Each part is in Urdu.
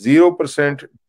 0%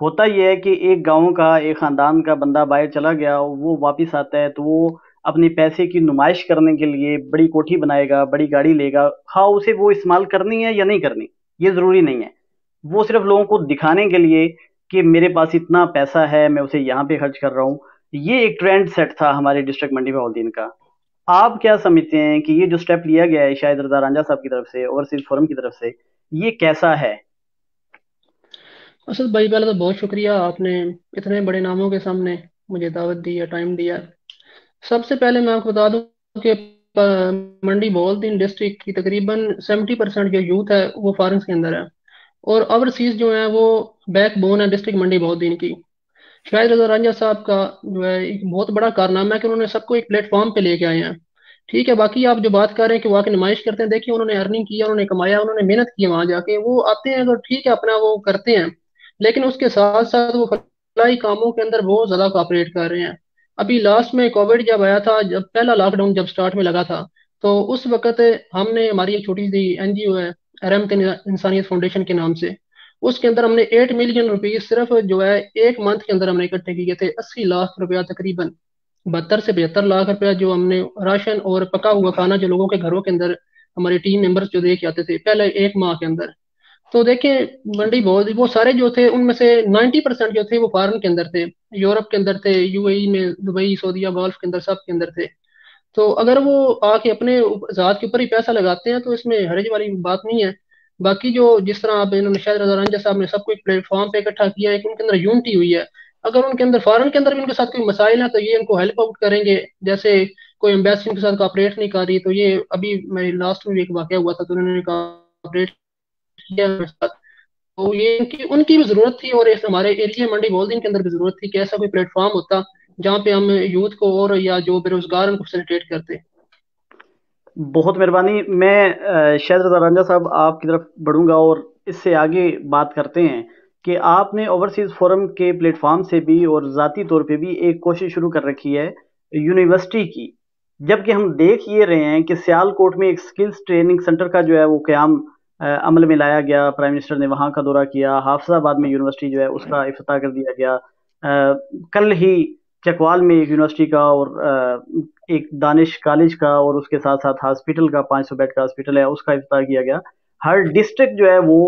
ہوتا یہ ہے کہ ایک گاؤں کا ایک خاندان کا بندہ باہر چلا گیا، وہ واپس آتا ہے تو وہ اپنے پیسے کی نمائش کرنے کے لیے بڑی کوٹھی بنائے گا، بڑی گاڑی لے گا، خواہ اسے وہ استعمال کرنی ہے یا نہیں کرنی، یہ ضروری نہیں ہے، وہ صرف لوگوں کو دکھانے کے لیے کہ میرے پاس اتنا پیسہ ہے، میں اسے یہاں پہ خرچ کر رہا ہوں۔ یہ ایک ٹرینڈ سیٹ تھا ہمارے ڈسٹرکٹ منڈی بہاولدین کا۔ آپ کیا سمجھتے ہیں کہ یہ جو سٹیپ لیا گیا ہے شاہد رضا رانجھا صاحب کی طرف سے، اوورسیز فورم کی طرف سے، یہ کیسا ہے؟ اسد بھائی، پہلے تو بہت شکریہ، آپ نے اتنے بڑے ناموں کے سامنے مجھے دعوت دی ہے، ٹائم دیا۔ سب سے پہلے میں آپ کو بتا دوں کہ منڈی بہاولدین ڈسٹرکٹ کی تقریباً 70% جو یوتھ ہے وہ فارنس کے اندر ہے، اور اوورسیز جو ہے وہ بیک بون ہے ڈسٹرکٹ منڈی بہاولدین کی۔ شاہد رضا رانجھا صاحب کا جو ہے ایک بہت بڑا کارنامہ ہے کہ انہوں نے سب کو ایک پلیٹ فارم پہ لے کے آئے ہیں۔ ٹھیک ہے، باقی آپ جو بات کر رہے ہیں کہ وہ آ کے نمائش کرتے ہیں، دیکھیے انہوں نے ارننگ کیا، انہوں نے کمایا، انہوں نے محنت کی، وہاں جا کے وہ آتے ہیں تو ٹھیک ہے اپنا وہ کرتے ہیں، لیکن اس کے ساتھ ساتھ وہ فلاحی کاموں کے اندر بہت زیادہ کوآپریٹ کر رہے ہیں۔ ابھی لاسٹ میں کووڈ جب آیا تھا، جب پہلا لاک ڈاؤن جب سٹارٹ میں لگا تھا، تو اس وقت ہم نے، ہماری ایک چھوٹی سی این جی او ہے رحمت انسانیت فاؤنڈیشن کے نام سے، اس کے اندر ہم نے 8 ملین روپیز صرف جو ہے ایک منتھ کے اندر ہم نے اکٹھے کیے تھے، 80 لاکھ روپیہ تقریباً 72 سے 75 لاکھ روپیہ جو ہم نے راشن اور پکا ہوا کھانا جو لوگوں کے گھروں کے اندر ہمارے ٹیم ممبرس جو دے کے آتے تھے پہلے ایک ماہ کے اندر۔ تو دیکھیں منڈی بہت وہ سارے جو تھے ان میں سے 90% جو تھے وہ فارن کے اندر تھے، یورپ کے اندر تھے، یو اے ای میں، دبئی، سعودیہ، گولف کے اندر، سب کے اندر تھے۔ تو اگر وہ آ کے اپنے ذات کے اوپر ہی پیسہ لگاتے ہیں تو اس میں حرج والی بات نہیں ہے۔ باقی جو جس طرح آپ انہوں نے شاہد رضا رانجھا صاحب نے سب کو ایک پلیٹ فارم پہ اکٹھا کیا ہے، ان کے اندر یونٹی ہوئی ہے۔ اگر ان کے اندر فارن کے اندر بھی ان کے ساتھ کوئی مسائل ہیں تو یہ ان کو ہیلپ آؤٹ کریں گے، جیسے کوئی ایمبیسی ان کے ساتھ کوآپریٹ نہیں کر رہی تو یہ ابھی میں لاسٹ میں بھی ایک واقعہ ہوا تھا تو انہوں نے کوآپریٹ کیا میرے ساتھ، تو یہ ان کی بھی ضرورت تھی، اور اس ہمارے ایریا منڈی بہاولدین کے اندر بھی ضرورت تھی کہ ایسا کوئی پلیٹ فارم ہوتا جہاں پہ ہم یوتھ کو اور یا جو بے روزگار ان کو فیسیلیٹیٹ کرتے۔ بہت مہربانی۔ میں شاہد رضا رانجھا صاحب آپ کی طرف بڑھوں گا اور اس سے آگے بات کرتے ہیں کہ آپ نے اوورسیز فورم کے پلیٹ فارم سے بھی اور ذاتی طور پہ بھی ایک کوشش شروع کر رکھی ہے یونیورسٹی کی، جبکہ ہم دیکھ یہ رہے ہیں کہ سیال کوٹ میں ایک سکلز ٹریننگ سینٹر کا جو ہے وہ قیام عمل میں لایا گیا، پرائم منسٹر نے وہاں کا دورہ کیا، حافظ آباد میں یونیورسٹی جو ہے اس کا افتتاح کر دیا گیا، کل ہی چکوال میں ایک یونیورسٹی کا اور ایک دانش کالج کا اور اس کے ساتھ ساتھ ہاسپٹل کا 500 بیڈ کا ہاسپٹل ہے اس کا افتتاح کیا گیا۔ ہر ڈسٹرکٹ جو ہے وہ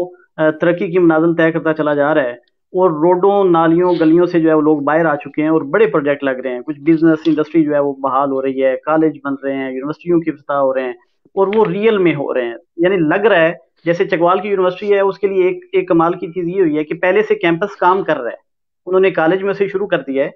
ترقی کی منازل طے کرتا چلا جا رہا ہے، اور روڈوں، نالیوں، گلیوں سے جو ہے وہ لوگ باہر آ چکے ہیں اور بڑے پروجیکٹ لگ رہے ہیں، کچھ بزنس انڈسٹری جو ہے وہ بحال ہو رہی ہے، کالج بن رہے ہیں، یونیورسٹیوں کے افتتاح ہو رہے ہیں، اور وہ ریئل میں ہو رہے ہیں، یعنی لگ رہا ہے جیسے چکوال کی یونیورسٹی ہے اس کے لیے ایک کمال کی چیز یہ ہوئی ہے کہ پہلے سے کیمپس کام کر رہا ہے، انہوں نے کالج میں سے شروع کر دیا ہے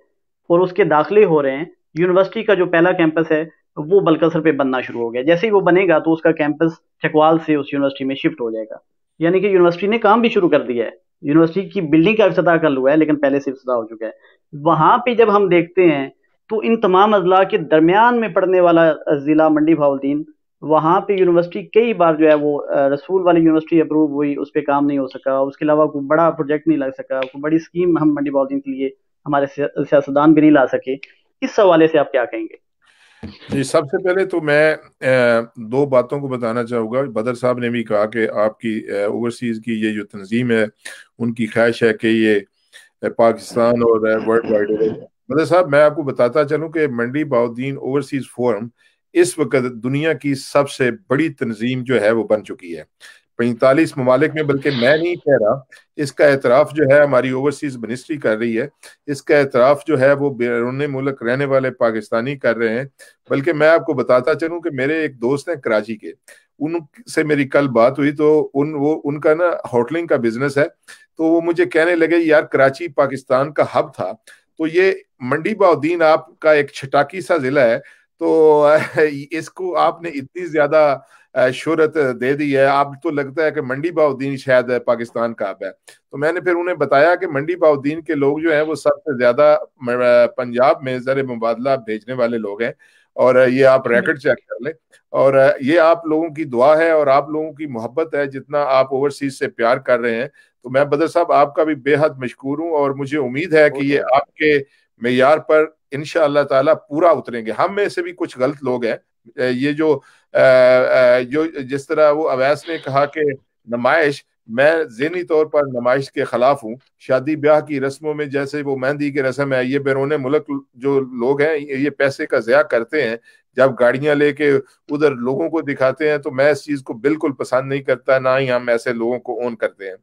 اور اس کے داخلے ہو رہے ہیں۔ یونیورسٹی کا جو پہلا کیمپس ہے وہ بلکسر پہ بننا شروع ہو گیا، جیسے ہی وہ بنے گا تو اس کا کیمپس چکوال سے اس یونیورسٹی میں شفٹ ہو جائے گا، یعنی کہ یونیورسٹی نے کام بھی شروع کر دیا ہے، یونیورسٹی کی بلڈنگ کا افتتاح کر ہوا ہے لیکن پہلے سے افتتاح ہو چکا ہے۔ وہاں پہ جب ہم دیکھتے ہیں تو ان تمام اضلاع کے درمیان میں پڑنے والا ضلع منڈی بہاولدین، وہاں پہ یونیورسٹی کئی بار جو ہے وہ رسول والی یونیورسٹی اپروو ہوئی، اس پہ کام نہیں ہو سکا، اس کے علاوہ کوئی بڑا پروجیکٹ نہیں لگ سکا، کوئی بڑی اسکیم ہم منڈی بہاولدین کے لیے ہمارے سیاستدان بھی نہیں لا سکے۔ اس حوالے سے آپ کیا کہیں گے؟ جی، سب سے پہلے تو میں دو باتوں کو بتانا چاہوں گا۔ بدر صاحب نے بھی کہا کہ آپ کی اوورسیز کی یہ جو تنظیم ہے ان کی خواہش ہے کہ یہ پاکستان اور ورلڈ وائڈ ہو۔ بدر صاحب، میں آپ کو بتاتا چلوں کہ منڈی بہاولدین اوورسیز فورم اس وقت دنیا کی سب سے بڑی تنظیم جو ہے وہ بن چکی ہے 45 ممالک میں، بلکہ میں نہیں کہہ رہا، اس کا اعتراف جو ہے ہماری اوورسیز منسٹری کر رہی ہے، اس کا اعتراف جو ہے وہ بیرون ملک رہنے والے پاکستانی کر رہے ہیں۔ بلکہ میں آپ کو بتاتا چلوں کہ میرے ایک دوست ہیں کراچی کے، ان سے میری کل بات ہوئی تو ان کا نا ہوٹلنگ کا بزنس ہے، تو وہ مجھے کہنے لگے یار کراچی پاکستان کا ہب تھا، تو یہ منڈی بہاولدین آپ کا ایک چھٹاکی سا ضلع ہے، تو اس کو آپ نے اتنی زیادہ شہرت دے دی ہے، آپ تو لگتا ہے کہ منڈی بہاولدین شاید پاکستان کا ہب ہے۔ تو میں نے پھر انہیں بتایا کہ منڈی بہاولدین کے لوگ جو ہیں وہ سب سے زیادہ پنجاب میں زر مبادلہ بھیجنے والے لوگ ہیں، اور یہ آپ ریکارڈ چیک کر لیں، اور یہ آپ لوگوں کی دعا ہے اور آپ لوگوں کی محبت ہے جتنا آپ اوورسیز سے پیار کر رہے ہیں۔ تو میں بدر صاحب آپ کا بھی بے حد مشکور ہوں، اور مجھے امید ہے کہ یہ آپ کے معیار پر انشاءاللہ تعالی پورا اتریں گے۔ ہم میں سے بھی کچھ غلط لوگ ہیں، یہ جو جس طرح وہ اویس نے کہا کہ نمائش، میں ذہنی طور پر نمائش کے خلاف ہوں. شادی بیاہ کی رسموں میں جیسے وہ مہندی کی رسم ہے، یہ بیرون ملک جو لوگ ہیں یہ پیسے کا ضیاع کرتے ہیں جب گاڑیاں لے کے ادھر لوگوں کو دکھاتے ہیں، تو میں اس چیز کو بالکل پسند نہیں کرتا، نہ ہی ہم ایسے لوگوں کو اون کرتے ہیں.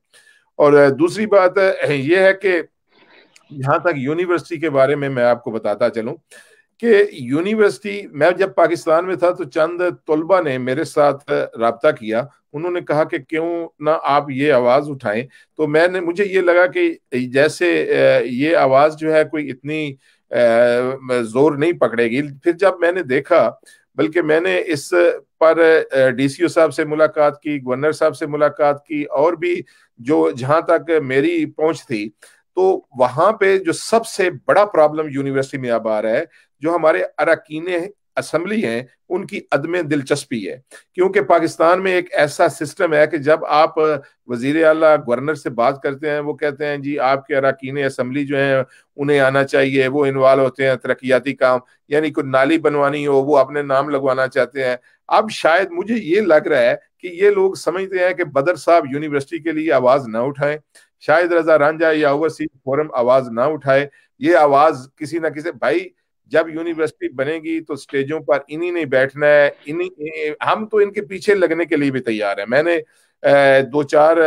اور دوسری بات یہ ہے کہ جہاں تک یونیورسٹی کے بارے میں آپ کو بتاتا چلوں کہ یونیورسٹی، میں جب پاکستان میں تھا تو چند طلبہ نے میرے ساتھ رابطہ کیا. انہوں نے کہا کہ کیوں نہ آپ یہ آواز اٹھائیں. تو مجھے یہ لگا کہ جیسے یہ آواز جو ہے کوئی اتنی زور نہیں پکڑے گی. پھر جب میں نے دیکھا، بلکہ میں نے اس پر ڈی سی او صاحب سے ملاقات کی، گورنر صاحب سے ملاقات کی، اور بھی جو جہاں تک میری پہنچ تھی، تو وہاں پہ جو سب سے بڑا پرابلم یونیورسٹی میں اب آ رہا ہے، جو ہمارے اراکین اسمبلی ہیں ان کی عدم دلچسپی ہے. کیونکہ پاکستان میں ایک ایسا سسٹم ہے کہ جب آپ وزیر اعلیٰ گورنر سے بات کرتے ہیں، وہ کہتے ہیں جی آپ کے اراکین اسمبلی جو ہیں انہیں آنا چاہیے، وہ انوالو ہوتے ہیں ترقیاتی کام، یعنی کوئی نالی بنوانی ہو وہ اپنے نام لگوانا چاہتے ہیں. اب شاید مجھے یہ لگ رہا ہے کہ یہ لوگ سمجھتے ہیں کہ بدر صاحب یونیورسٹی کے لیے آواز نہ اٹھائیں، شاید رضا رانجھا یا اوورسیز فورم آواز نہ اٹھائے. یہ آواز کسی نہ کسی، بھائی جب یونیورسٹی بنے گی تو سٹیجوں پر انہی نہیں بیٹھنا ہے، ہم تو ان کے پیچھے لگنے کے لیے بھی تیار ہیں. میں نے دو چار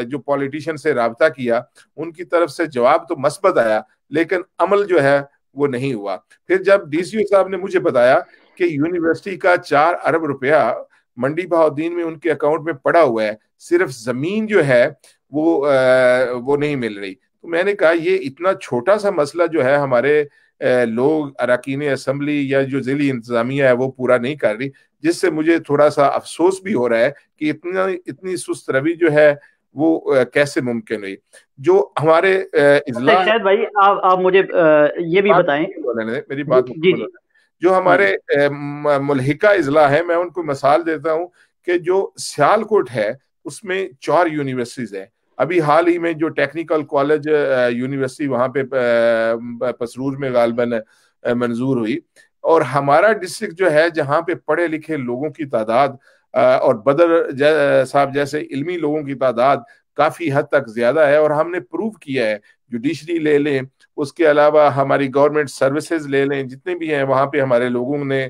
جو پولیٹیشین سے رابطہ کیا، ان کی طرف سے جواب تو مثبت آیا، لیکن عمل جو ہے وہ نہیں ہوا. پھر جب ڈی سی او صاحب نے مجھے بتایا کہ یونیورسٹی کا 4 ارب روپیہ منڈی بہاؤالدین میں ان کے اکاؤنٹ میں پڑا ہوا ہے، صرف زمین جو ہے وہ نہیں مل رہی. تو میں نے کہا یہ اتنا چھوٹا سا مسئلہ جو ہے ہمارے لوگ اراکین اسمبلی یا جو ضلعی انتظامیہ ہے وہ پورا نہیں کر رہی، جس سے مجھے تھوڑا سا افسوس بھی ہو رہا ہے کہ اتنی سست روی جو ہے وہ کیسے ممکن ہوئی. جو ہمارے اضلاع، شاید بھائی آپ مجھے یہ بھی بتائیں. میری بات جی جی جو ہمارے ملحقہ اضلاع ہیں، میں ان کو مثال دیتا ہوں کہ جو سیالکوٹ ہے اس میں 4 یونیورسٹیز ہیں. ابھی حال ہی میں جو ٹیکنیکل کالج یونیورسٹی وہاں پہ پسرور میں غالباً منظور ہوئی، اور ہمارا ڈسٹرکٹ جو ہے جہاں پہ پڑھے لکھے لوگوں کی تعداد اور بدر صاحب جیسے علمی لوگوں کی تعداد کافی حد تک زیادہ ہے، اور ہم نے پروو کیا ہے، جوڈیشری لے لیں، اس کے علاوہ ہماری گورنمنٹ سروسز لے لیں، جتنے بھی ہیں وہاں پہ ہمارے لوگوں نے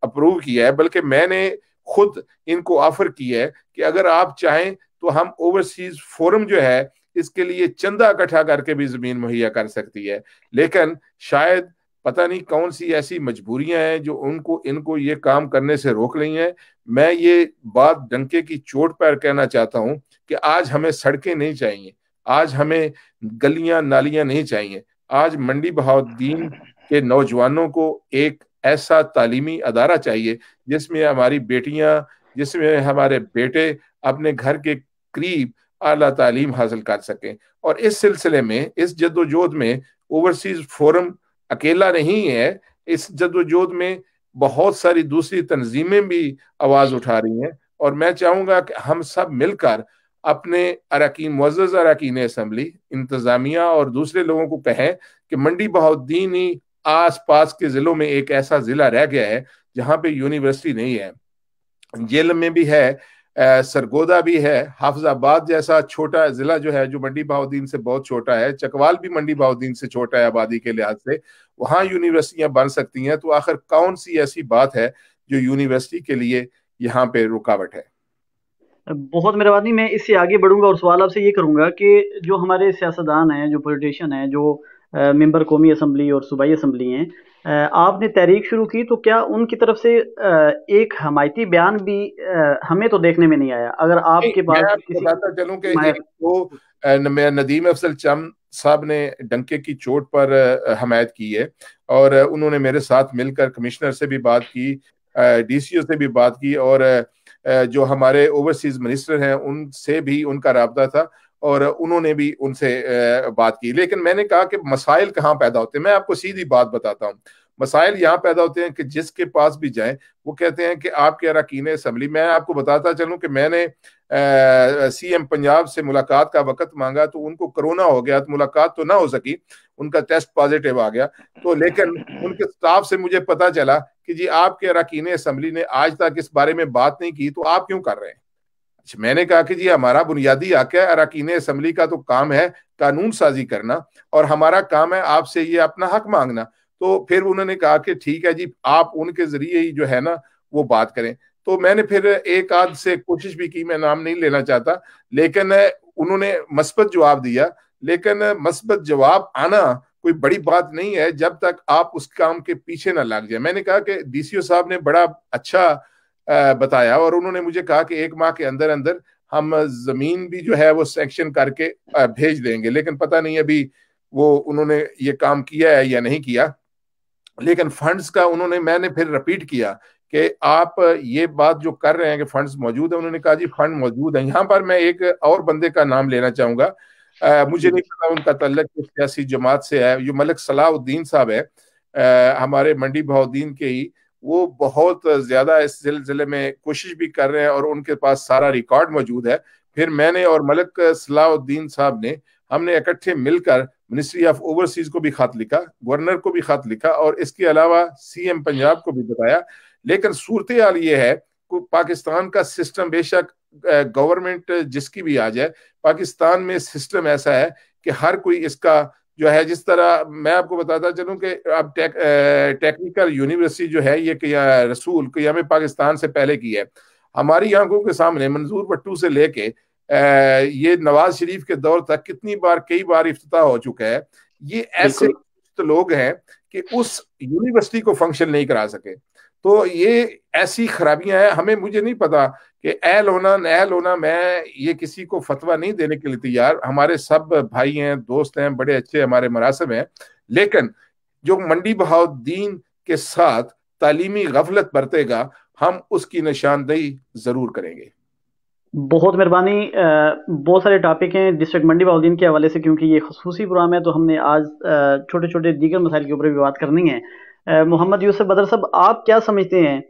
اپروو کیا ہے. بلکہ میں نے خود ان کو آفر کیا ہے کہ اگر آپ چاہیں تو ہم اوورسیز فورم جو ہے اس کے لیے چندہ اکٹھا کر کے بھی زمین مہیا کر سکتی ہے. لیکن شاید پتہ نہیں کون سی ایسی مجبوریاں ہیں جو ان کو یہ کام کرنے سے روک رہی ہیں. میں یہ بات ڈنکے کی چوٹ پر کہنا چاہتا ہوں کہ آج ہمیں سڑکیں نہیں چاہیے، آج ہمیں گلیاں نالیاں نہیں چاہیے. آج منڈی بہاؤالدین کے نوجوانوں کو ایک ایسا تعلیمی ادارہ چاہیے جس میں ہماری بیٹیاں، جس میں ہمارے بیٹے اپنے گھر کے قریب اعلیٰ تعلیم حاصل کر سکیں. اور اس سلسلے میں، اس جدوجہد میں اوورسیز فورم اکیلا نہیں ہے، اس جدوجہد میں بہت ساری دوسری تنظیمیں بھی آواز اٹھا رہی ہیں. اور میں چاہوں گا کہ ہم سب مل کر اپنے معزز اراکین اسمبلی، انتظامیہ اور دوسرے لوگوں کو کہیں کہ منڈی بہاؤالدین ہی آس پاس کے ضلعوں میں ایک ایسا ضلع رہ گیا ہے جہاں پہ یونیورسٹی نہیں ہے. جیل میں بھی ہے، سرگودا بھی ہے، حافظ آباد جیسا چھوٹا ضلع جو ہے جو منڈی بہاؤالدین سے بہت چھوٹا ہے، چکوال بھی منڈی بہاؤالدین سے چھوٹا ہے آبادی کے لحاظ سے، وہاں یونیورسٹیاں بن سکتی ہیں. تو آخر کون سی ایسی بات ہے جو یونیورسٹی کے لیے یہاں پہ رکاوٹ ہے؟ بہت مہربانی. میں اس سے آگے بڑھوں گا اور سوال آپ سے یہ کروں گا کہ جو ہمارے سیاستدان ہیں، جو پولیٹیشین ہیں، جو ممبر قومی اسمبلی اور صوبائی اسمبلی ہیں، آپ نے تحریک شروع کی تو کیا ان کی طرف سے ایک حمایتی بیان بھی ہمیں تو دیکھنے میں نہیں آیا؟ اگر آپ کے پاس میں آپ کو بتاتا چلوں کہ ایک تو ندیم افضل چم صاحب نے ڈنکے کی چوٹ پر حمایت کی ہے، اور انہوں نے میرے ساتھ مل کر کمشنر سے بھی بات کی، ڈی سی او سے بھی بات کی، اور جو ہمارے اوورسیز منسٹر ہیں ان سے بھی ان کا رابطہ تھا، اور انہوں نے بھی ان سے بات کی. لیکن میں نے کہا کہ مسائل کہاں پیدا ہوتے ہیں. میں آپ کو سیدھی بات بتاتا ہوں، مسائل یہاں پیدا ہوتے ہیں کہ جس کے پاس بھی جائیں وہ کہتے ہیں کہ آپ کے اراکین اسمبلی. میں آپ کو بتاتا چلوں کہ میں نے سی ایم پنجاب سے ملاقات کا وقت مانگا تو ان کو کرونا ہو گیا، تو ملاقات تو نہ ہو سکی، ان کا ٹیسٹ پازیٹیو آ گیا. تو لیکن ان کے سٹاف سے مجھے پتا چلا کہ جی آپ کے اراکین اسمبلی نے آج تک اس بارے میں بات نہیں کی، تو آپ کیوں کر رہے ہیں؟ میں نے کہا کہ جی ہمارا بنیادی حق ہے، اراکین اسمبلی کا تو کام ہے قانون سازی کرنا، اور ہمارا کام ہے آپ سے یہ اپنا حق مانگنا۔ تو پھر انہوں نے کہا کہ ٹھیک ہے جی آپ ان کے ذریعے ہی جو ہے نا وہ بات کریں۔ تو میں نے پھر ایک آدھ سے کوشش بھی کی، میں نام نہیں لینا چاہتا، لیکن انہوں نے مثبت جواب دیا۔ لیکن مثبت جواب آنا کوئی بڑی بات نہیں ہے جب تک آپ اس کام کے پیچھے نہ لگ جائیں۔ میں نے کہا کہ ڈی سی او صاحب نے بڑا اچھا بتایا، اور انہوں نے مجھے کہا کہ 1 ماہ کے اندر اندر ہم زمین بھی جو ہے وہ سیکشن کر کے بھیج دیں گے، لیکن پتہ نہیں ابھی وہ انہوں نے یہ کام کیا ہے یا نہیں کیا۔ لیکن فنڈز کا میں نے پھر رپیٹ کیا کہ آپ یہ بات جو کر رہے ہیں کہ فنڈز موجود ہیں، انہوں نے کہا جی فنڈ موجود ہیں۔ یہاں پر میں ایک اور بندے کا نام لینا چاہوں گا، مجھے نہیں پتا ان کا تعلق کس سیاسی جماعت سے ہے، جو ملک صلاح الدین صاحب ہے، ہمارے منڈی بہاؤالدین کے ہی، وہ بہت زیادہ اس سلسلے میں کوشش بھی کر رہے ہیں اور ان کے پاس سارا ریکارڈ موجود ہے۔ پھر میں نے اور ملک صلاح الدین صاحب نے ہم نے اکٹھے مل کر منسٹری آف اوورسیز کو بھی خط لکھا، گورنر کو بھی خط لکھا، اور اس کے علاوہ سی ایم پنجاب کو بھی بتایا۔ لیکن صورتحال یہ ہے کہ پاکستان کا سسٹم، بے شک گورنمنٹ جس کی بھی آ جائے، پاکستان میں سسٹم ایسا ہے کہ ہر کوئی اس کا جو ہے، جس طرح میں آپ کو بتاتا چلوں کہ اب ٹیکنیکل یونیورسٹی جو ہے یہ رسول قیام پاکستان سے پہلے کی ہے، ہماری آنکھوں کے سامنے منظور بٹو سے لے کے یہ نواز شریف کے دور تک کئی بار افتتاح ہو چکا ہے۔ یہ ایسے لوگ ہیں کہ اس یونیورسٹی کو فنکشن نہیں کرا سکے۔ تو یہ ایسی خرابیاں ہیں، مجھے نہیں پتا کہ اہل ہونا میں یہ کسی کو فتویٰ نہیں دینے کے لیے تیار، ہمارے سب بھائی ہیں، دوست ہیں، بڑے اچھے ہمارے مراسم ہیں، لیکن جو منڈی بہاؤالدین کے ساتھ تعلیمی غفلت برتے گا ہم اس کی نشاندہی ضرور کریں گے۔ بہت مہربانی۔ بہت سارے ٹاپک ہیں ڈسٹرکٹ منڈی بہاؤالدین کے حوالے سے، کیونکہ یہ خصوصی پروگرام ہے تو ہم نے آج چھوٹے چھوٹے دیگر مسائل کے اوپر بھی بات کرنی ہے۔ محمد یوسف بدر صاحب، آپ کیا سمجھتے ہیں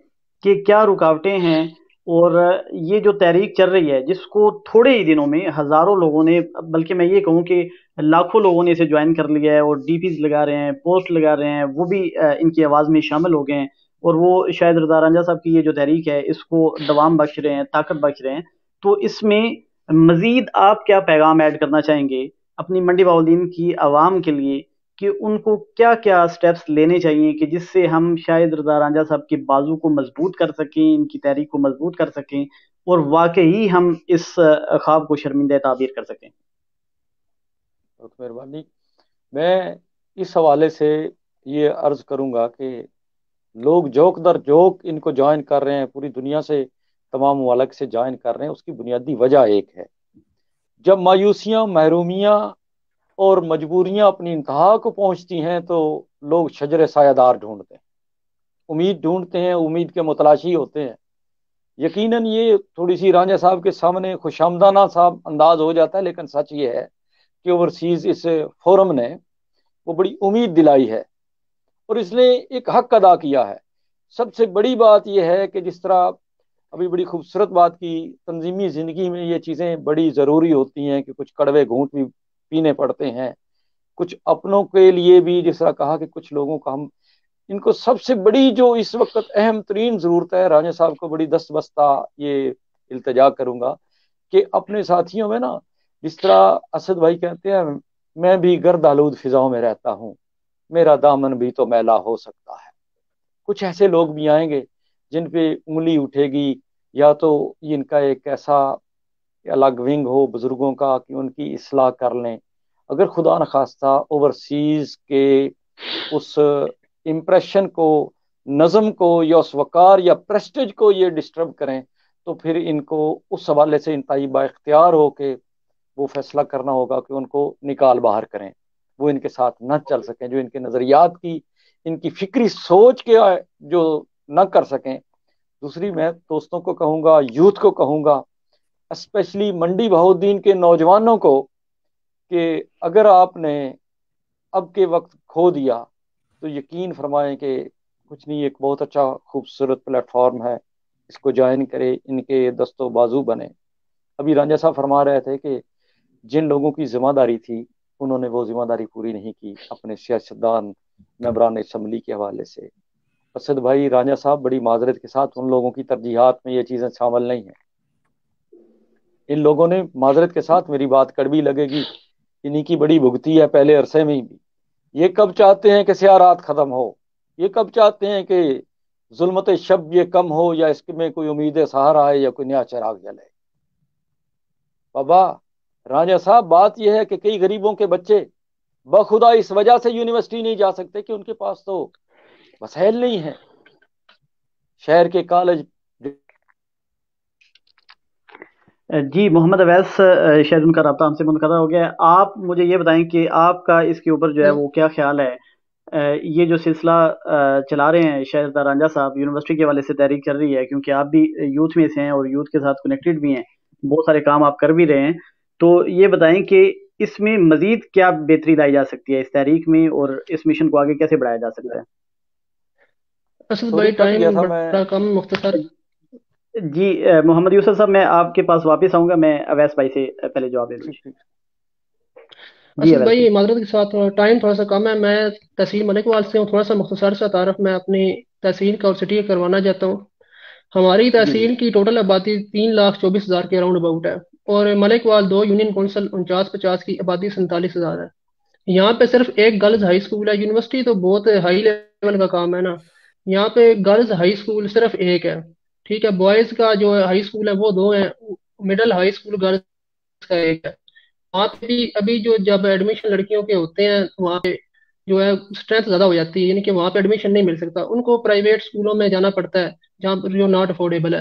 کہ کیا رکاوٹیں ہیں، اور یہ جو تحریک چل رہی ہے جس کو تھوڑے ہی دنوں میں ہزاروں لوگوں نے، بلکہ میں یہ کہوں کہ لاکھوں لوگوں نے اسے جوائن کر لیا ہے، اور ڈی پیز لگا رہے ہیں، پوسٹ لگا رہے ہیں، وہ بھی ان کی آواز میں شامل ہو گئے ہیں، اور وہ شاید رضا رانجھا صاحب کی یہ جو تحریک ہے اس کو دوام بخش رہے ہیں، طاقت بخش رہے ہیں۔ تو اس میں مزید آپ کیا پیغام ایڈ کرنا چاہیں گے اپنی منڈی بہاؤالدین کی عوام کے لیے، کہ ان کو کیا کیا سٹیپس لینے چاہیے کہ جس سے ہم شاید رضا رانجھا صاحب کے بازو کو مضبوط کر سکیں، ان کی تحریک کو مضبوط کر سکیں، اور واقعی ہم اس خواب کو شرمندہ تعبیر کر سکیں؟ بہت مہربانی۔ میں اس حوالے سے یہ عرض کروں گا کہ لوگ جوک در جوک ان کو جوائن کر رہے ہیں، پوری دنیا سے، تمام ممالک سے جوائن کر رہے ہیں، اس کی بنیادی وجہ ایک ہے، جب مایوسیاں، محرومیاں اور مجبوریاں اپنی انتہا کو پہنچتی ہیں تو لوگ شجر سایہ دار ڈھونڈتے ہیں، امید ڈھونڈتے ہیں، امید کے متلاشی ہوتے ہیں۔ یقیناً یہ تھوڑی سی رانجھا صاحب کے سامنے خوش آمدانہ صاحب انداز ہو جاتا ہے، لیکن سچ یہ ہے کہ اوورسیز اس فورم نے وہ بڑی امید دلائی ہے، اور اس نے ایک حق ادا کیا ہے۔ سب سے بڑی بات یہ ہے کہ جس طرح ابھی بڑی خوبصورت بات کی، تنظیمی زندگی میں یہ چیزیں بڑی ضروری ہوتی ہیں کہ کچھ کڑوے گھونٹ بھی پینے پڑتے ہیں، کچھ اپنوں کے لیے بھی، جس طرح کہا کہ کچھ لوگوں کا ان کو سب سے بڑی جو اس وقت اہم ترین ضرورت ہے، رانجھا صاحب کو بڑی دست بستہ یہ التجا کروں گا کہ اپنے ساتھیوں میں نا، جس طرح اسد بھائی کہتے ہیں میں بھی گرد آلود فضاؤں میں رہتا ہوں، میرا دامن بھی تو میلا ہو سکتا ہے، کچھ ایسے لوگ بھی آئیں گے جن پہ انگلی اٹھے گی، یا تو ان کا ایک ایسا الگ ونگ ہو بزرگوں کا کہ ان کی اصلاح کر لیں، اگر خدا نخواستہ اوورسیز کے اس امپریشن کو، نظم کو، یا اس وقار یا پریسٹیج کو یہ ڈسٹرب کریں، تو پھر ان کو اس حوالے سے انتہائی با اختیار ہو کے وہ فیصلہ کرنا ہوگا کہ ان کو نکال باہر کریں، وہ ان کے ساتھ نہ چل سکیں، جو ان کے نظریات کی، ان کی فکری سوچ کے جو نہ کر سکیں۔ دوسری میں دوستوں کو کہوں گا، یوتھ کو کہوں گا، اسپیشلی منڈی بہاؤالدین کے نوجوانوں کو، کہ اگر آپ نے اب کے وقت کھو دیا تو یقین فرمائیں کہ کچھ نہیں، ایک بہت اچھا خوبصورت پلیٹ فارم ہے، اس کو جوائن کرے، ان کے دست و بازو بنے۔ ابھی رانجھا صاحب فرما رہے تھے کہ جن لوگوں کی ذمہ داری تھی انہوں نے وہ ذمہ داری پوری نہیں کی اپنے سیاستدان ممبران اسمبلی کے حوالے سے۔ اسد بھائی، رانجھا صاحب، بڑی معذرت کے ساتھ ان لوگوں کی ترجیحات میں یہ چیزیں شامل نہیں ہیں۔ ان لوگوں نے معذرت کے ساتھ میری بات کڑوی لگے گی، انہی کی بڑی بھگتی ہے پہلے عرصے میں ہی بھی. یہ کب چاہتے ہیں کہ سیاہ رات ختم ہو، یہ کب چاہتے ہیں کہ ظلمت شب یہ کم ہو، یا اس میں کوئی امید سہارا آئے یا کوئی نیا چراغ جلے. بابا رانجھا صاحب، بات یہ ہے کہ کئی غریبوں کے بچے بخدا اس وجہ سے یونیورسٹی نہیں جا سکتے کہ ان کے پاس تو وسائل نہیں ہیں. شہر کے کالج. جی محمد اویس، شاید ان کا رابطہ ہم سے منقطع ہو گیا ہے. آپ مجھے یہ بتائیں کہ آپ کا اس کے اوپر جو ہے وہ کیا خیال ہے؟ یہ جو سلسلہ چلا رہے ہیں شاید رانجھا صاحب، یونیورسٹی کے حوالے سے تحریک چل رہی ہے، کیونکہ آپ بھی یوتھ میں سے ہیں اور یوتھ کے ساتھ کنیکٹڈ بھی ہیں، بہت سارے کام آپ کر بھی رہے ہیں. تو یہ بتائیں کہ اس میں مزید کیا بہتری لائی جا سکتی ہے اس تحریک میں، اور اس مشن کو آگے کیسے بڑھایا جا سکتا ہے؟ اسد سوری بھائی کٹ گیا ٹائم تھا میں. بڑا کم، مختصر. جی محمد یوسف صاحب، میں آپ کے پاس واپس آؤں گا، میں اویس بھائی سے پہلے جواب لے لوں. ٹھیک. جی اسد اویس بھائی بھائی. معذرت کے ساتھ ٹائم تھوڑا سا کم ہے. میں تحصیل ملک وال سے ہوں. تھوڑا سا مختصر سا تعارف میں اپنی تحصیل کا اور سٹی کا کروانا چاہتا ہوں. ہماری جی جی تحصیل کی ٹوٹل آبادی 3,24,000 کے اراؤنڈ اباؤٹ ہے، اور ملک وال 2 یونین کونسل 49-50 کی آبادی 47,000 ہے. یہاں پہ صرف ایک گرلز ہائی اسکول ہے. یونیورسٹی تو بہت ہائی لیول کا کام ہے نا. یہاں پہ گرلز ہائی اسکول صرف ایک ہے، ٹھیک ہے. بوائز کا جو ہائی اسکول ہے وہ 2 ہیں. مڈل ہائی اسکول گرلز کا ایک ہے. وہاں پہ بھی ابھی جو جب ایڈمیشن لڑکیوں کے ہوتے ہیں وہاں پہ جو ہے اسٹرینتھ زیادہ ہو جاتی ہے، یعنی کہ وہاں پہ ایڈمیشن نہیں مل سکتا، ان کو پرائیویٹ اسکولوں میں جانا پڑتا ہے جہاں پر جو ناٹ افورڈیبل ہے.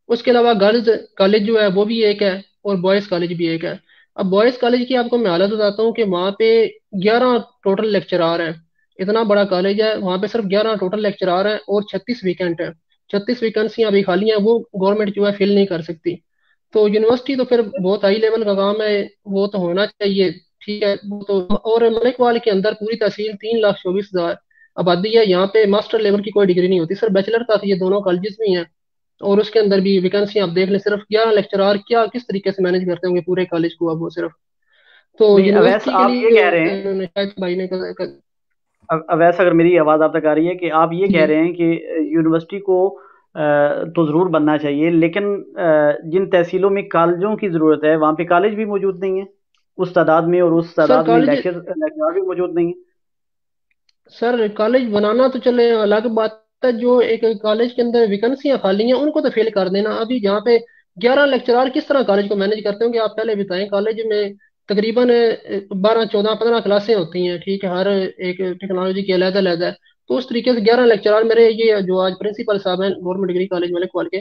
اس کے علاوہ گرلز کالج جو ہے وہ بھی ایک ہے، اور بوائز کالج بھی ایک ہے. اب بوائز کالج کی آپ کو میں حالت بتاتا ہوں کہ وہاں پہ 11 ٹوٹل لیکچرار ہیں. اتنا بڑا کالج ہے، وہاں پہ صرف 11 ٹوٹل لیکچرار ہیں اور 36 ویکینٹ ہیں. 36 ویکنسیاں ابھی خالی ہیں، وہ گورنمنٹ جو ہے فل نہیں کر سکتی. تو یونیورسٹی تو پھر بہت ہائی لیول کا کام ہے، وہ تو ہونا چاہیے، ٹھیک ہے. وہ تو اور ملک وال کے اندر پوری تحصیل 3,24,000 آبادی ہے. یہاں پہ ماسٹر لیول کی کوئی ڈگری نہیں ہوتی، صرف بیچلر تک یہ دونوں کالجز بھی ہیں. اور اس کے اندر بھی ویکنسی آپ دیکھ لیں، صرف 11 لیکچرار کیا کس طریقے سے مینج کرتے ہوں گے پورے کالج کو. اب وہ صرف تو نہیں اویس، یونیورسٹی کے آپ لیے یہ جو کہہ رہے ہیں، انہوں نے شاید بھائی نے اویس اگر میری آواز آپ تک آ رہی ہے، کہ آپ یہ کہہ جی رہے ہیں کہ یونیورسٹی کو تو ضرور بننا چاہیے، لیکن جن تحصیلوں میں کالجوں کی ضرورت ہے وہاں پہ کالج بھی موجود نہیں ہے اس تعداد میں، اور اس سر تعداد میں کالج لیکچرار بھی موجود نہیں ہے. سر کالج بنانا تو چلے الگ بات ہے، جو ایک کالج کے اندر ویکنسیاں خالی ہیں ان کو تو فل کر دینا. ابھی جہاں پہ 11 لیکچرار کس طرح کالج کو مینج کرتے ہوں گے آپ پہلے بتائیں. کالج میں تقریباً 12 14 15 کلاسیں ہوتی ہیں، ٹھیک ہے، ہر ایک ٹیکنالوجی کی علیحدہ علیحدہ ہے. تو اس طریقے سے 11 لیکچرار، میرے یہ جو آج پرنسپل صاحب ہیں گورنمنٹ ڈگری کالج ملک وال کے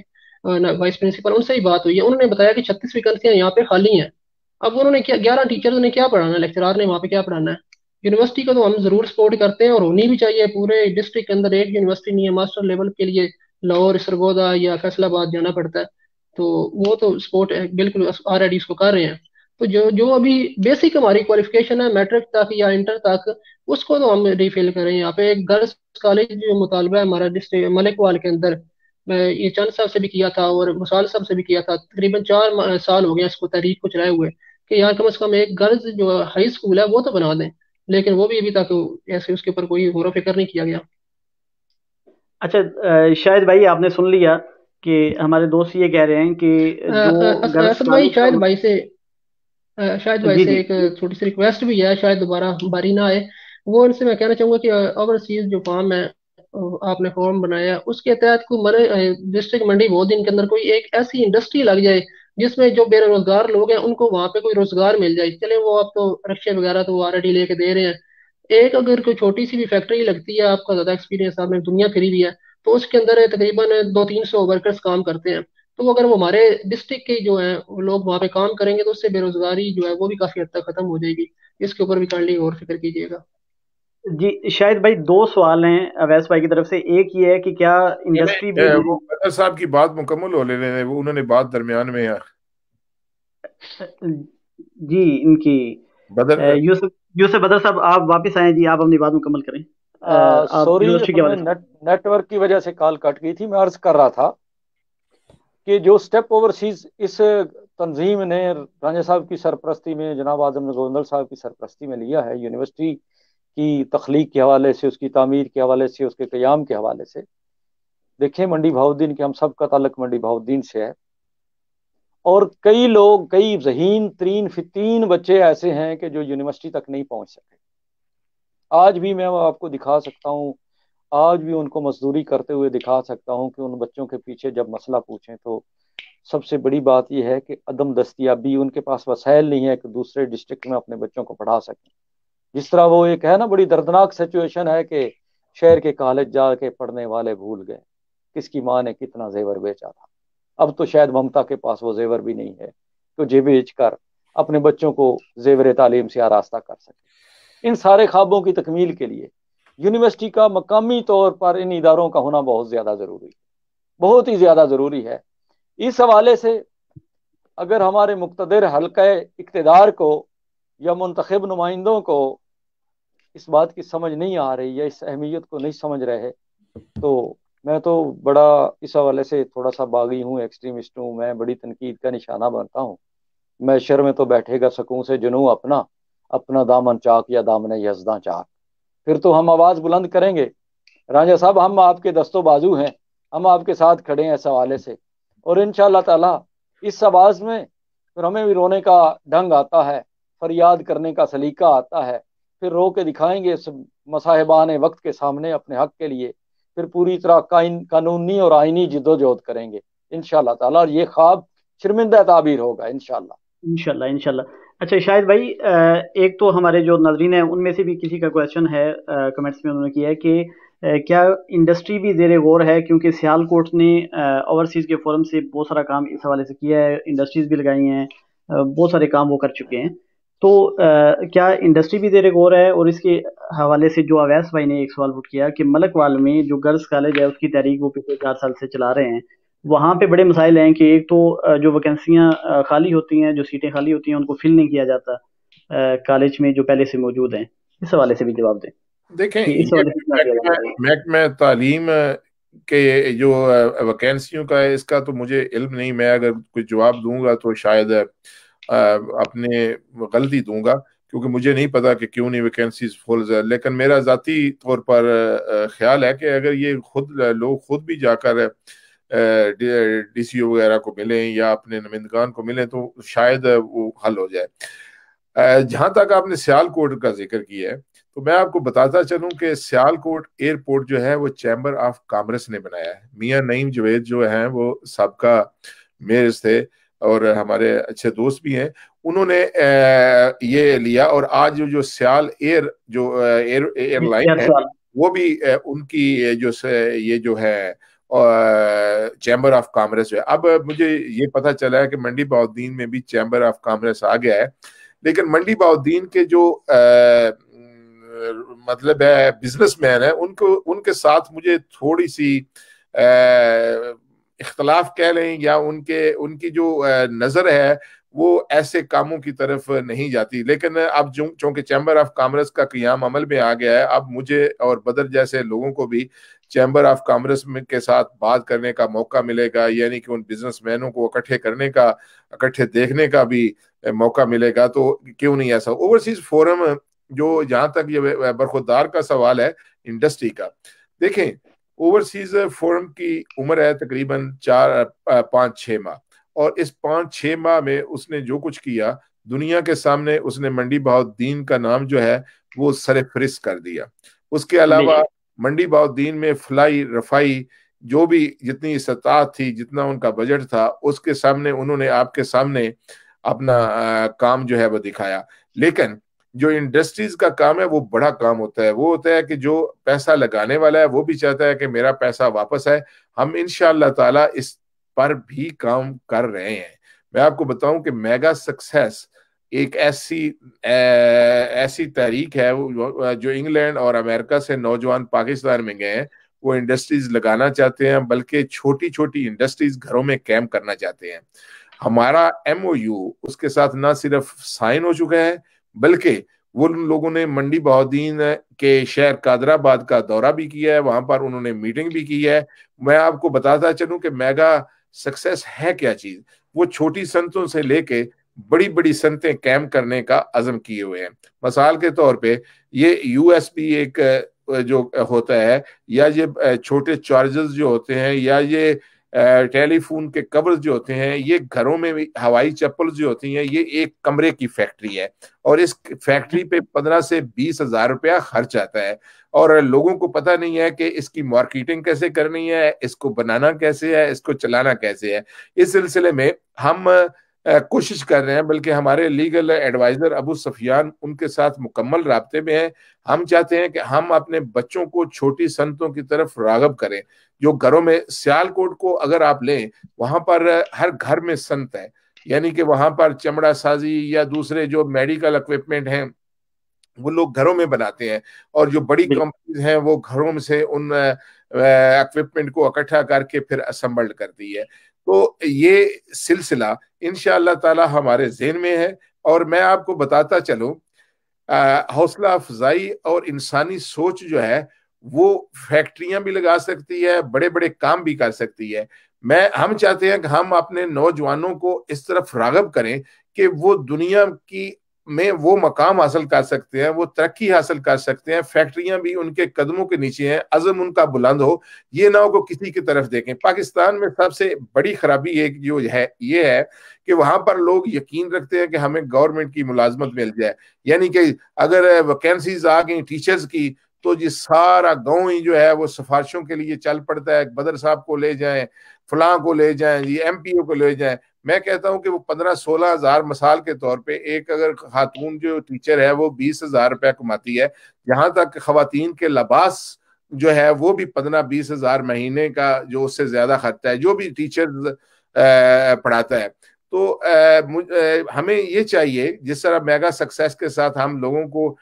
وائس پرنسپل، ان سے ہی بات ہوئی ہے. انہوں نے بتایا کہ 36 ویکنسیاں یہاں پہ خالی ہیں. اب انہوں نے کیا 11 ٹیچرز نے کیا پڑھانا ہے، لیکچرار نے وہاں پہ کیا پڑھانا ہے؟ یونیورسٹی کو تو ہم ضرور سپورٹ کرتے ہیں اور ہونی بھی چاہیے. پورے ڈسٹرکٹ کے اندر ایک یونیورسٹی نہیں ہے، ماسٹر لیول کے لیے لاہور، سرگودا یا فیصل آباد جانا پڑتا ہے. تو وہ تو سپورٹ بالکل آلریڈی اس کو کر رہے ہیں. تو جو ابھی بیسک ہماری کوالیفکیشن ہے میٹرک تک یا انٹر تک، اس کو تو ہم ریفل کریں. یہاں پہ ایک گرلس کالج جو مطالبہ ہے ہمارا ڈسٹرکٹ ملک وال کے اندر، میں یہ چند صاحب سے بھی کیا تھا اور مسال صاحب سے بھی کیا تھا، تقریباً 4 سال ہو گیا اس کو تحریک کو چلائے ہوئے، کہ یہاں کم از کم ایک گرلز جو ہائی اسکول ہے وہ تو بنا دیں. لیکن وہ بھی ابھی تک ایسے اس کے اوپر کوئی غور و فکر نہیں کیا گیا. اچھا شاہد بھائی، آپ نے سن لیا کہ ہمارے دوست یہ کہہ رہے ہیں کہ جو گرلس اسد بھائی، کالج کا شاید بھائی جی سے جی ایک چھوٹی سی ریکویسٹ بھی ہے، شاید دوبارہ باری نہ آئے. وہ ان سے میں کہنا چاہوں گا کہ اوورسیز جو فارم ہے آپ نے فارم بنایا ہے، اس کے تحت کوئی ڈسٹرکٹ منڈی بہت دن کے اندر کوئی ایک ایسی انڈسٹری لگ جائے جس میں جو بے روزگار لوگ ہیں ان کو وہاں پہ کوئی روزگار مل جائے. چلے وہ آپ تو رکشے وغیرہ تو آلریڈی لے کے دے رہے ہیں، ایک اگر کوئی چھوٹی سی بھی فیکٹری لگتی ہے، آپ کا زیادہ ایکسپیرینس، آپ نے دنیا پھری بھی ہے، تو اس کے اندر تقریباً 200-300 ورکرز کام کرتے ہیں. تو اگر وہ ہمارے ڈسٹرکٹ کے جو ہیں وہ لوگ وہاں پہ کام کریں گے تو اس سے بے روزگاری جو ہے وہ بھی کافی حد تک ختم ہو جائے گی. اس کے اوپر بھی کائنڈلی اور فکر کیجیے گا. جی شاہد بھائی، 2 سوال ہیں اویس بھائی کی طرف سے. ایک یہ ہے کہ کیا انڈسٹری بھی وہ بدر صاحب کی بات مکمل ہو لے رہے ہیں، وہ انہوں نے بات درمیان میں جی ان کی بدر یوسف بدر صاحب آپ واپس آئیں. جی آپ اپنی بات مکمل کریں. آپ سوری، یونیورسٹی کے اصل میں حوالے سے. نیٹ ورک کی وجہ سے کال کٹ گئی تھی. میں عرض کر رہا تھا کہ جو سٹیپ اوورسیز اس تنظیم نے رانجھا صاحب کی سرپرستی میں، جناب اعظم گوندل صاحب کی سرپرستی میں لیا ہے، یونیورسٹی کی تخلیق کے حوالے سے، اس کی تعمیر کے حوالے سے، اس کے قیام کے حوالے سے، دیکھیں منڈی بہاؤالدین کے ہم سب کا تعلق منڈی بہاؤالدین سے ہے، اور کئی لوگ، کئی ذہین ترین فتین بچے ایسے ہیں کہ جو یونیورسٹی تک نہیں پہنچ سکے. آج بھی میں آپ کو دکھا سکتا ہوں، آج بھی ان کو مزدوری کرتے ہوئے دکھا سکتا ہوں کہ ان بچوں کے پیچھے جب مسئلہ پوچھیں تو سب سے بڑی بات یہ ہے کہ عدم دستیابی، ان کے پاس وسائل نہیں ہے کہ دوسرے ڈسٹرکٹ میں اپنے بچوں کو پڑھا سکیں. جس طرح وہ ایک ہے نا بڑی دردناک سچویشن ہے کہ شہر کے کالج جا کے پڑھنے والے بھول گئے کس کی ماں نے کتنا زیور بیچا تھا. اب تو شاید ممتا کے پاس وہ زیور بھی نہیں ہے تو جے بیچ کر اپنے بچوں کو زیور تعلیم سے آراستہ کر سکے. ان سارے خوابوں کی تکمیل کے لیے یونیورسٹی کا مقامی طور پر ان اداروں کا ہونا بہت زیادہ ضروری ہے، بہت ہی زیادہ ضروری ہے. اس حوالے سے اگر ہمارے مقتدر حلقہ اقتدار کو یا منتخب نمائندوں کو اس بات کی سمجھ نہیں آ رہی یا اس اہمیت کو نہیں سمجھ رہے تو میں تو بڑا اس حوالے سے تھوڑا سا باغی ہوں، ایکسٹریمسٹ ہوں، میں بڑی تنقید کا نشانہ بنتا ہوں. میں شر میں تو بیٹھے گا سکون سے جنوں اپنا، اپنا دامن چاک یا دامن یزداں چاک. پھر تو ہم آواز بلند کریں گے. رانجھا صاحب ہم آپ کے دست و بازو ہیں، ہم آپ کے ساتھ کھڑے ہیں اس حوالے سے، اور انشاءاللہ تعالی اس آواز میں پھر ہمیں بھی رونے کا ڈھنگ آتا ہے، فریاد کرنے کا سلیقہ آتا ہے. پھر رو کے دکھائیں گے مصاحبان وقت کے سامنے اپنے حق کے لیے. پھر پوری طرح قانونی اور آئینی جدوجہد کریں گے انشاءاللہ تعالی، اور یہ خواب شرمندہ تعبیر ہوگا انشاءاللہ. انشاءاللہ انشاءاللہ. اچھا شاہد بھائی، ایک تو ہمارے جو ناظرین ہیں ان میں سے بھی کسی کا کویشچن ہے، کمنٹس میں انہوں نے کیا ہے کہ کیا انڈسٹری بھی زیر غور ہے، کیونکہ سیالکوٹ نے اوورسیز کے فورم سے بہت سارا کام اس حوالے سے کیا ہے، انڈسٹریز بھی لگائی ہیں، بہت سارے کام وہ کر چکے ہیں. تو کیا انڈسٹری بھی زیر غور ہے؟ اور اس کے حوالے سے جو اویس بھائی نے ایک سوال پوٹ کیا کہ ملک وال میں جو گرلز کالج ہے اس کی تحریک وہ پچھلے 4 سال سے چلا رہے ہیں، وہاں پہ بڑے مسائل ہیں کہ ایک تو جو ویکنسیاں خالی ہوتی ہیں، جو سیٹیں خالی ہوتی ہیں ان کو فل نہیں کیا جاتا کالج میں جو پہلے سے موجود ہیں. اس حوالے سے بھی جواب دیں. دیکھیں اس حوالے سے کیا کیا جانا چاہیے؟ محکمہ تعلیم کے جو ویکینسیوں کا ہے اس کا تو مجھے علم نہیں. میں اگر کوئی جواب دوں گا تو شاید اپنے غلطی دوں گا، کیونکہ مجھے نہیں پتا کہ کیوں نہیں ویکینسیز فل ہے. لیکن میرا ذاتی طور پر خیال ہے کہ اگر یہ لوگ خود بھی جا کر ڈی سی او وغیرہ کو ملیں یا اپنے نمائندگان کو ملیں تو شاید وہ حل ہو جائے. جہاں تک آپ نے سیالکوٹ کا ذکر کیا ہے تو میں آپ کو بتاتا چلوں کہ سیالکوٹ ایئرپورٹ جو ہے وہ چیمبر آف کامرس نے بنایا ہے. میاں نعیم جوید جو ہیں وہ سابقہ میئر تھے اور ہمارے اچھے دوست بھی ہیں، انہوں نے یہ لیا. اور آج جو سیال ایئر لائن ہے وہ بھی ان کی یہ جو ہے چیمبر آف کامرس ہے. اب مجھے یہ پتا چلا ہے کہ منڈی بہاؤالدین میں بھی چیمبر آف کامرس آ گیا ہے، لیکن منڈی بہاؤالدین کے جو مطلب ہے بزنس مین ہے ان کے ساتھ مجھے تھوڑی سی اختلاف کہہ لیں یا ان کی جو نظر ہے وہ ایسے کاموں کی طرف نہیں جاتی. لیکن اب چونکہ چیمبر آف کامرس کا قیام عمل میں آ گیا ہے، اب مجھے اور بدر جیسے لوگوں کو بھی چیمبر آف کامرس کے ساتھ بات کرنے کا موقع ملے گا، یعنی کہ ان بزنس مینوں کو اکٹھے دیکھنے کا بھی موقع ملے گا. تو کیوں نہیں ایسا اوورسیز فورم جو جہاں تک یہ برخوردار کا سوال ہے انڈسٹری کا، دیکھیں اوورسیز فورم کی عمر ہے تقریباً 5-6 ماہ، اور اس 5-6 ماہ میں اس نے جو کچھ کیا دنیا کے سامنے اس نے منڈی بہاؤالدین کا نام جو ہے وہ سر فہرست کر دیا. اس کے علاوہ منڈی بہاؤالدین میں فلائی رفائی جو بھی جتنی استطاعت تھی، جتنا ان کا بجٹ تھا، اس کے سامنے انہوں نے آپ کے سامنے اپنا کام جو ہے وہ دکھایا. لیکن جو انڈسٹریز کا کام ہے وہ بڑا کام ہوتا ہے. وہ ہوتا ہے کہ جو پیسہ لگانے والا ہے وہ بھی چاہتا ہے کہ میرا پیسہ واپس آئے. ہم انشاءاللہ تعالی اس پر بھی کام کر رہے ہیں. میں آپ کو بتاؤں کہ میگا سکسیس ایک ایسی تحریک ہے جو انگلینڈ اور امریکہ سے نوجوان پاکستان میں گئے ہیں. وہ انڈسٹریز لگانا چاہتے ہیں، بلکہ چھوٹی چھوٹی انڈسٹریز گھروں میں کیمپ کرنا چاہتے ہیں. ہمارا MOU اس کے ساتھ نہ صرف سائن ہو چکا ہے بلکہ وہ لوگوں نے منڈی بہاؤالدین کے شہر قادرآباد کا دورہ بھی کیا ہے، وہاں پر انہوں نے میٹنگ بھی کی ہے. میں آپ کو بتاتا چلوں کہ میگا سکسیس ہے کیا چیز. وہ چھوٹی صنعتوں سے لے کے بڑی بڑی صنعتیں قائم کرنے کا عزم کیے ہوئے ہیں. مثال کے طور پہ یہ USB ایک جو ہوتا ہے، یا یہ چھوٹے چارجز جو ہوتے ہیں، یا یہ ٹیلی فون کے کورز جو ہوتے ہیں، یہ گھروں میں ہوائی چپل جو ہوتی ہیں، یہ ایک کمرے کی فیکٹری ہے، اور اس فیکٹری پہ 15 سے 20 ہزار روپیہ خرچ آتا ہے، اور لوگوں کو پتہ نہیں ہے کہ اس کی مارکیٹنگ کیسے کرنی ہے، اس کو بنانا کیسے ہے، اس کو چلانا کیسے ہے۔ اس سلسلے میں ہم کوشش کر رہے ہیں، بلکہ ہمارے لیگل ایڈوائزر ابو سفیان ان کے ساتھ مکمل رابطے میں ہیں۔ ہم چاہتے ہیں کہ ہم اپنے بچوں کو چھوٹی صنعتوں کی طرف راغب کریں، جو گھروں میں، سیالکوٹ کو اگر آپ لیں، وہاں پر ہر گھر میں صنعت ہے، یعنی کہ وہاں پر چمڑا سازی یا دوسرے جو میڈیکل اکوپمنٹ ہیں وہ لوگ گھروں میں بناتے ہیں، اور جو بڑی بالکل کمپنیز ہیں وہ گھروں میں سے ان اکوپمنٹ کو اکٹھا کر کے پھر اسمبلڈ کرتی ہے۔ تو یہ سلسلہ انشاءاللہ تعالی ہمارے ذہن میں ہے، اور میں آپ کو بتاتا چلوں، حوصلہ افزائی اور انسانی سوچ جو ہے وہ فیکٹریاں بھی لگا سکتی ہے، بڑے بڑے کام بھی کر سکتی ہے۔ ہم چاہتے ہیں کہ ہم اپنے نوجوانوں کو اس طرف راغب کریں کہ وہ دنیا کی میں وہ مقام حاصل کر سکتے ہیں، وہ ترقی حاصل کر سکتے ہیں، فیکٹریاں بھی ان کے قدموں کے نیچے ہیں، عزم ان کا بلند ہو، یہ نہ ہو کہ کسی کی طرف دیکھیں۔ پاکستان میں سب سے بڑی خرابی ایک جو ہے یہ ہے کہ وہاں پر لوگ یقین رکھتے ہیں کہ ہمیں گورنمنٹ کی ملازمت مل جائے، یعنی کہ اگر ویکینسیز آ گئی ٹیچرز کی تو جی سارا گاؤں ہی جو ہے وہ سفارشوں کے لیے چل پڑتا ہے، بدر صاحب کو لے جائیں، فلاں کو لے جائیں، جی ایم پی او کو لے جائیں۔ میں کہتا ہوں کہ وہ 15-16 ہزار مثال کے طور پہ ایک اگر خاتون جو ٹیچر ہے وہ 20 ہزار روپیہ کماتی ہے، جہاں تک خواتین کے لباس جو ہے وہ بھی 15-20 ہزار مہینے کا جو اس سے زیادہ خرچہ ہے، جو بھی ٹیچر پڑھاتا ہے۔ تو ہمیں یہ چاہیے، جس طرح میگا سکسیس کے ساتھ ہم لوگوں کو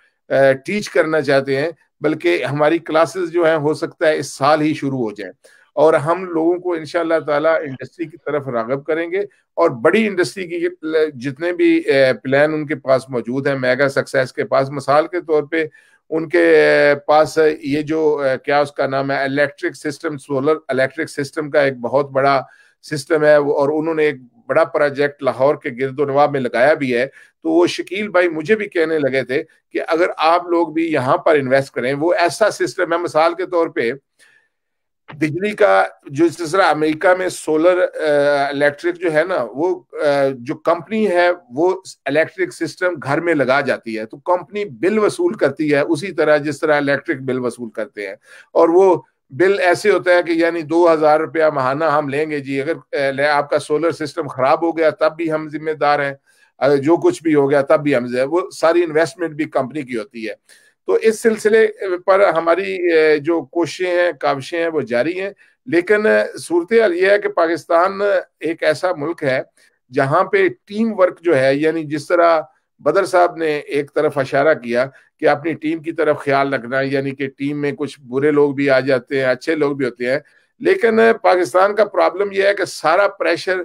ٹیچ کرنا چاہتے ہیں، بلکہ ہماری کلاسز جو ہیں ہو سکتا ہے اس سال ہی شروع ہو جائیں، اور ہم لوگوں کو انشاءاللہ تعالی انڈسٹری کی طرف راغب کریں گے، اور بڑی انڈسٹری کی جتنے بھی پلان ان کے پاس موجود ہیں، میگا سکسیس کے پاس مثال کے طور پہ ان کے پاس یہ جو کیا اس کا نام ہے، electric system, solar electric system کا ایک بہت بڑا سسٹم ہے، اور انہوں نے ایک بڑا پروجیکٹ لاہور کے گرد و نواح میں لگایا بھی ہے۔ تو وہ شکیل بھائی مجھے بھی کہنے لگے تھے کہ اگر آپ لوگ بھی یہاں پر انویسٹ کریں، وہ ایسا سسٹم ہے، مثال کے طور پہ بجلی کا جو جس طرح امریکہ میں سولر الیکٹرک جو ہے نا، وہ جو کمپنی ہے وہ الیکٹرک سسٹم گھر میں لگا جاتی ہے، تو کمپنی بل وصول کرتی ہے اسی طرح جس طرح الیکٹرک بل وصول کرتے ہیں، اور وہ بل ایسے ہوتا ہے کہ یعنی 2000 روپیہ ماہانہ ہم لیں گے جی، اگر آپ کا سولر سسٹم خراب ہو گیا تب بھی ہم ذمہ دار ہیں، اگر جو کچھ بھی ہو گیا تب بھی ہم، وہ ساری انویسٹمنٹ بھی کمپنی کی ہوتی ہے۔ تو اس سلسلے پر ہماری جو کوششیں ہیں، کاوشیں ہیں، وہ جاری ہیں، لیکن صورتحال یہ ہے کہ پاکستان ایک ایسا ملک ہے جہاں پہ ٹیم ورک جو ہے، یعنی جس طرح بدر صاحب نے ایک طرف اشارہ کیا کہ اپنی ٹیم کی طرف خیال رکھنا، یعنی کہ ٹیم میں کچھ برے لوگ بھی آ جاتے ہیں، اچھے لوگ بھی ہوتے ہیں، لیکن پاکستان کا پرابلم یہ ہے کہ سارا پریشر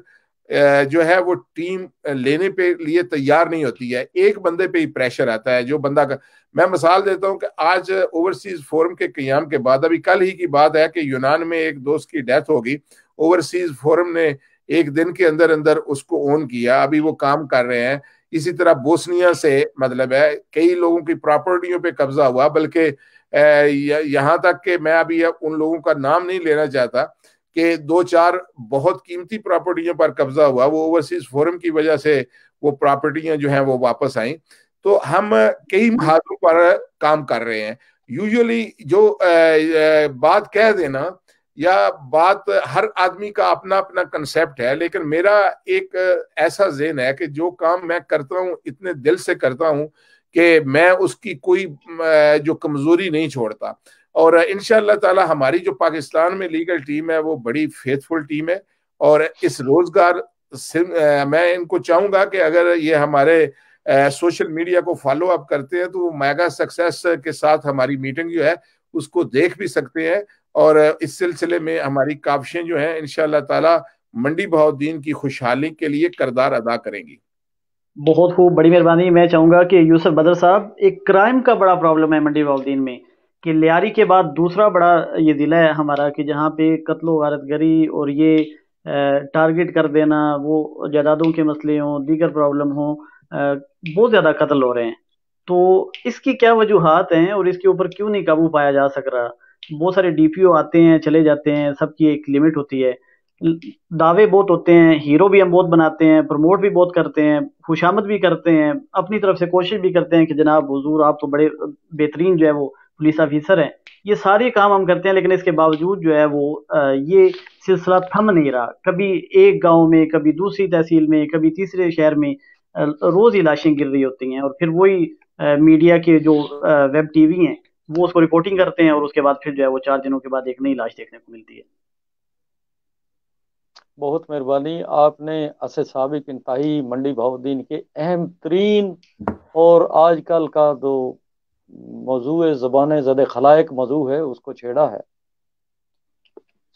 جو ہے وہ ٹیم لینے پہ لیے تیار نہیں ہوتی ہے، ایک بندے پہ ہی پریشر آتا ہے، جو بندہ کا میں مثال دیتا ہوں کہ آج اوورسیز فورم کے قیام کے بعد، ابھی کل ہی کی بات ہے کہ یونان میں ایک دوست کی ڈیتھ ہوگی، اوورسیز فورم نے ایک دن کے اندر اندر اس کو اون کیا، ابھی وہ کام کر رہے ہیں۔ اسی طرح بوسنیا سے مطلب ہے کئی لوگوں کی پراپرٹیوں پہ قبضہ ہوا، بلکہ یہاں تک کہ میں ابھی ان لوگوں کا نام نہیں لینا چاہتا کہ 2-4 بہت قیمتی پراپرٹیوں پر قبضہ ہوا، وہ اوورسیز فورم کی وجہ سے وہ پراپرٹیاں جو ہیں وہ واپس آئیں۔ تو ہم کئی محاذوں پر کام کر رہے ہیں۔ یوزلی جو بات کہہ دینا یا بات، ہر آدمی کا اپنا اپنا کنسیپٹ ہے، لیکن میرا ایک ایسا ذہن ہے کہ جو کام میں کرتا ہوں اتنے دل سے کرتا ہوں کہ میں اس کی کوئی جو کمزوری نہیں چھوڑتا، اور انشاءاللہ تعالی ہماری جو پاکستان میں لیگل ٹیم ہے وہ بڑی فیتھفل ٹیم ہے، اور اس روزگار میں ان کو چاہوں گا کہ اگر یہ ہمارے سوشل میڈیا کو فالو اپ کرتے ہیں تو وہ میگا سکسیس کے ساتھ ہماری میٹنگ جو ہے اس کو دیکھ بھی سکتے ہیں، اور اس سلسلے میں ہماری کاوشیں جو ہیں انشاءاللہ تعالی منڈی بہاؤالدین کی خوشحالی کے لیے کردار ادا کریں گی۔ بہت خوب، بڑی مہربانی۔ میں چاہوں گا کہ یوسف بدر صاحب، ایک کرائم کا بڑا پرابلم ہے منڈی بہاؤالدین میں، کہ لیاری کے بعد دوسرا بڑا یہ ضلع ہے ہمارا کہ جہاں پہ قتل و غارت گری اور یہ ٹارگٹ کر دینا، وہ جائیدادوں کے مسئلے ہوں، دیگر پرابلم ہوں، بہت زیادہ قتل ہو رہے ہیں۔ تو اس کی کیا وجوہات ہیں اور اس کے اوپر کیوں نہیں قابو پایا جا سک رہا؟ بہت سارے ڈی پی او آتے ہیں چلے جاتے ہیں، سب کی ایک لمٹ ہوتی ہے، دعوے بہت ہوتے ہیں، ہیرو بھی ہم بہت بناتے ہیں، پروموٹ بھی بہت کرتے ہیں، خوشامد بھی کرتے ہیں، اپنی طرف سے کوشش بھی کرتے ہیں کہ جناب حضور آپ تو بڑے بہترین جو ہے وہ پولیس آفیسر ہیں. یہ سارے کام ہم کرتے ہیں، لیکن اس کے باوجود جو ہے وہ یہ سلسلہ تھم نہیں رہا. کبھی ایک گاؤں میں، کبھی دوسری تحصیل میں، کبھی تیسرے شہر میں روز ہی لاشیں گر رہی ہوتی ہیں، اور پھر وہی میڈیا کے جو ویب ٹی وی ہیں وہ اس کو رپورٹنگ کرتے ہیں، اور اس کے بعد پھر جو ہے وہ 4 دنوں کے بعد ایک نئی لاش دیکھنے کو ملتی ہے. بہت مہربانی. آپ نے اسد صاحب ایک انتہائی منڈی بہاؤالدین کے اہم ترین اور آج کل کا جو موضوع زبان زد خلائق موضوع ہے اس کو چھیڑا ہے.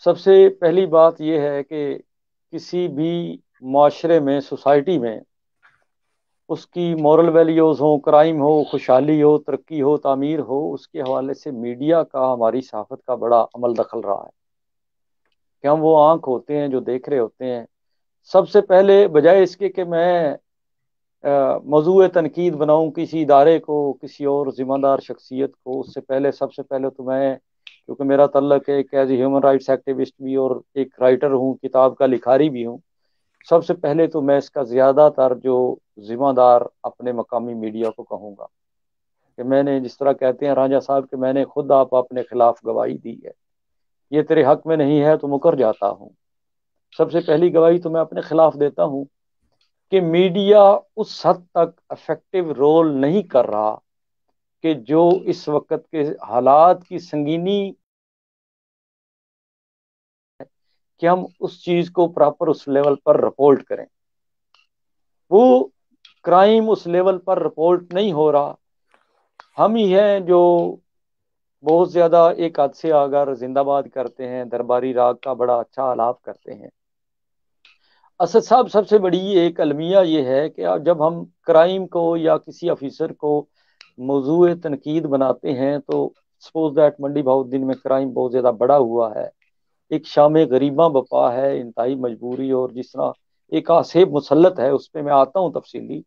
سب سے پہلی بات یہ ہے کہ کسی بھی معاشرے میں، سوسائٹی میں، اس کی مورل ویلیوز ہوں، کرائم ہو، خوشحالی ہو، ترقی ہو، تعمیر ہو، اس کے حوالے سے میڈیا کا، ہماری صحافت کا بڑا عمل دخل رہا ہے کہ ہم وہ آنکھ ہوتے ہیں جو دیکھ رہے ہوتے ہیں. سب سے پہلے بجائے اس کے کہ میں موضوع تنقید بناؤں کسی ادارے کو، کسی اور ذمہ دار شخصیت کو، اس سے پہلے سب سے پہلے تو میں، کیونکہ میرا تعلق ہے ایک as a human rights activist بھی اور ایک رائٹر ہوں، کتاب کا لکھاری بھی ہوں، سب سے پہلے تو میں اس کا زیادہ تر جو ذمہ دار اپنے مقامی میڈیا کو کہوں گا کہ میں نے، جس طرح کہتے ہیں رانجھا صاحب کہ میں نے خود آپ اپنے خلاف گواہی دی ہے، یہ تیرے حق میں نہیں ہے تو مکر جاتا ہوں. سب سے پہلی گواہی تو میں اپنے خلاف دیتا ہوں کہ میڈیا اس حد تک افیکٹو رول نہیں کر رہا کہ جو اس وقت کے حالات کی سنگینی کہ ہم اس چیز کو پراپر اس لیول پر رپورٹ کریں. وہ کرائم اس لیول پر رپورٹ نہیں ہو رہا. ہم ہی ہیں جو بہت زیادہ ایک حد سے اگر زندہ باد کرتے ہیں، درباری راگ کا بڑا اچھا آلاپ کرتے ہیں. اسد صاحب سب سے بڑی ایک المیہ یہ ہے کہ جب ہم کرائم کو یا کسی افیسر کو موضوع تنقید بناتے ہیں تو سپوز دیٹ منڈی بہاؤالدین میں کرائم بہت زیادہ بڑا ہوا ہے، ایک شام غریباں بپا ہے، انتہائی مجبوری، اور جس طرح ایک آسیب مسلط ہے، اس پہ میں آتا ہوں تفصیلی.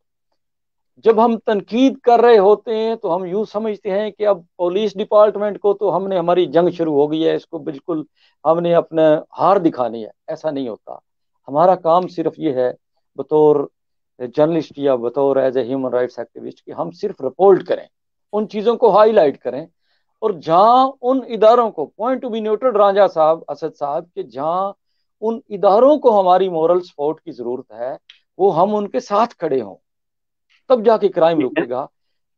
جب ہم تنقید کر رہے ہوتے ہیں تو ہم یوں سمجھتے ہیں کہ اب پولیس ڈپارٹمنٹ کو تو ہم نے، ہماری جنگ شروع ہو گئی ہے، اس کو بالکل ہم نے اپنا ہار دکھانی ہے. ایسا نہیں ہوتا. ہمارا کام صرف یہ ہے بطور جرنلسٹ یا بطور as a human rights activist کہ ہم صرف رپورٹ کریں، ان چیزوں کو ہائی لائٹ کریں، اور جہاں ان اداروں کو point to be neutral Ranjha صاحب، اسد صاحب، کہ جہاں ان اداروں کو ہماری مورل سپورٹ کی ضرورت ہے وہ ہم ان کے ساتھ کھڑے ہوں، تب جا کے کرائم ٹھیک ہے. رکے گا.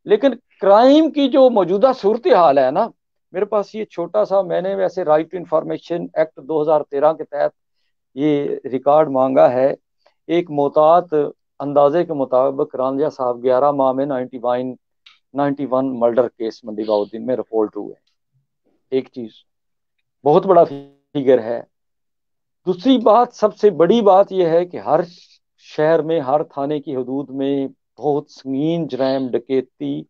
لیکن کرائم کی جو موجودہ صورتحال ہے نا، میرے پاس یہ چھوٹا سا، میں نے ویسے رائٹ ٹو انفارمیشن ایکٹ 2013 کے تحت یہ ریکارڈ مانگا ہے. ایک محتاط اندازے کے مطابق رانجھا صاحب 11 ماہ میں 91 مرڈر کیس منڈی بہاؤالدین میں رپورٹ ہوئے. ایک چیز بہت بڑا فگر ہے. دوسری بات، سب سے بڑی بات یہ ہے کہ ہر شہر میں، ہر تھانے کی حدود میں بہت سنگین جرائم، ڈکیتی،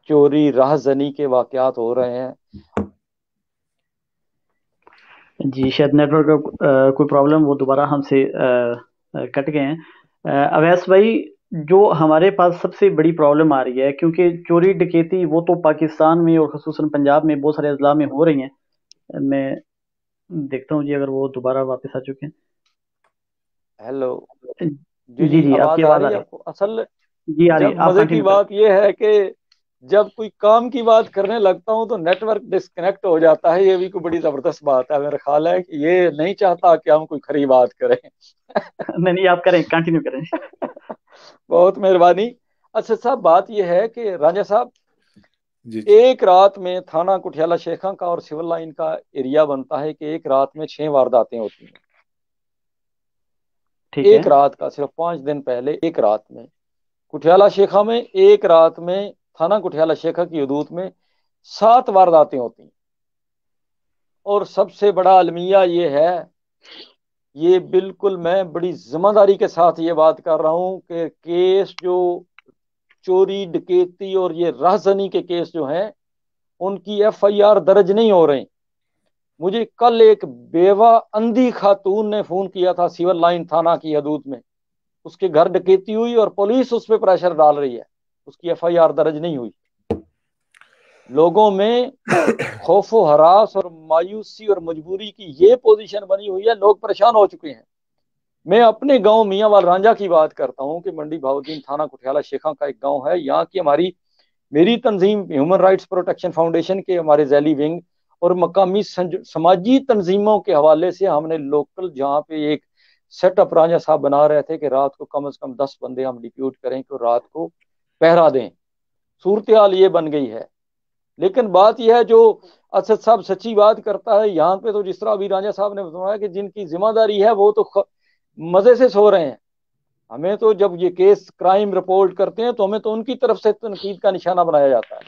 چوری، راہ زنی کے واقعات ہو رہے ہیں. جی شاید نیٹ ورک کا کوئی پرابلم، وہ دوبارہ ہم سے کٹ گئے ہیں. اویس بھائی، جو ہمارے پاس سب سے بڑی پرابلم آ رہی ہے، کیونکہ چوری ڈکیتی وہ تو پاکستان میں اور خصوصاً پنجاب میں بہت سارے اضلاع میں ہو رہی ہیں. میں دیکھتا ہوں جی اگر وہ دوبارہ واپس آ چکے ہیں. ہیلو. جی جی جی، آپ آواز کی آ آواز آ رہی ہے رہی آپ کو؟ اصل ہے. جی آ رہی جب ہے، آپ مزے کی کنٹینیو کریں. بات یہ ہے کہ جب کوئی کام کی بات کرنے لگتا ہوں تو نیٹ ورک ڈسکنیکٹ ہو جاتا ہے. یہ بھی کوئی بڑی زبردست بات ہے. میرا خیال ہے کہ یہ نہیں چاہتا کہ ہم کوئی کھری بات کریں. نہیں، آپ کریں، کنٹینیو کریں. بہت مہربانی. اچھا صاحب، بات یہ ہے کہ رانجھا صاحب، جی جی ایک رات میں تھانہ کٹھیالہ شیخاں کا اور سول لائن کا ایریا بنتا ہے کہ ایک رات میں 6 وارداتیں ہوتی ہیں. ٹھیک ہے. ایک رات کا، صرف 5 دن پہلے ایک رات میں کٹھیالہ شیخا میں، ایک رات میں تھانہ کٹھیالہ شیخا کی حدود میں 7 وارداتیں ہوتی ہیں. اور سب سے بڑا المیہ یہ ہے، یہ بالکل میں بڑی ذمہ داری کے ساتھ یہ بات کر رہا ہوں کہ کیس جو چوری، ڈکیتی اور یہ راہزنی کے کیس جو ہیں ان کی ایف آئی آر درج نہیں ہو رہے. مجھے کل ایک بیوہ اندھی خاتون نے فون کیا تھا سیول لائن تھانہ کی حدود میں، اس کے گھر ڈکیتی ہوئی اور پولیس اس پہ پریشر ڈال رہی ہے، اس کی ایف آئی آر درج نہیں ہوئی. لوگوں میں خوف و ہراس اور مایوسی اور مجبوری کی یہ پوزیشن بنی ہوئی ہے، لوگ پریشان ہو چکے ہیں۔ میں اپنے گاؤں میاں وال رانجھا کی بات کرتا ہوں کہ منڈی بہاؤالدین تھانہ کٹھیالہ شیخاں کا ایک گاؤں ہے، یہاں کی میری تنظیم ہیومن رائٹس پروٹیکشن فاؤنڈیشن کے ہمارے ذیلی ونگ اور مقامی سماجی تنظیموں کے حوالے سے ہم نے لوکل جہاں پہ ایک سیٹ اپ رانجھا صاحب بنا رہے تھے کہ رات کو کم از کم 10 بندے ہم ڈپیوٹ کریں کہ رات کو پہرا دیں۔ صورتحال یہ بن گئی ہے، لیکن بات یہ ہے جو اسد صاحب سچی بات کرتا ہے یہاں پہ، تو جس طرح ابھی رانجھا صاحب نے بتایا کہ جن کی ذمہ داری ہے وہ تو مزے سے سو رہے ہیں۔ ہمیں تو جب یہ کیس کرائم رپورٹ کرتے ہیں تو ہمیں تو ان کی طرف سے تنقید کا نشانہ بنایا جاتا ہے۔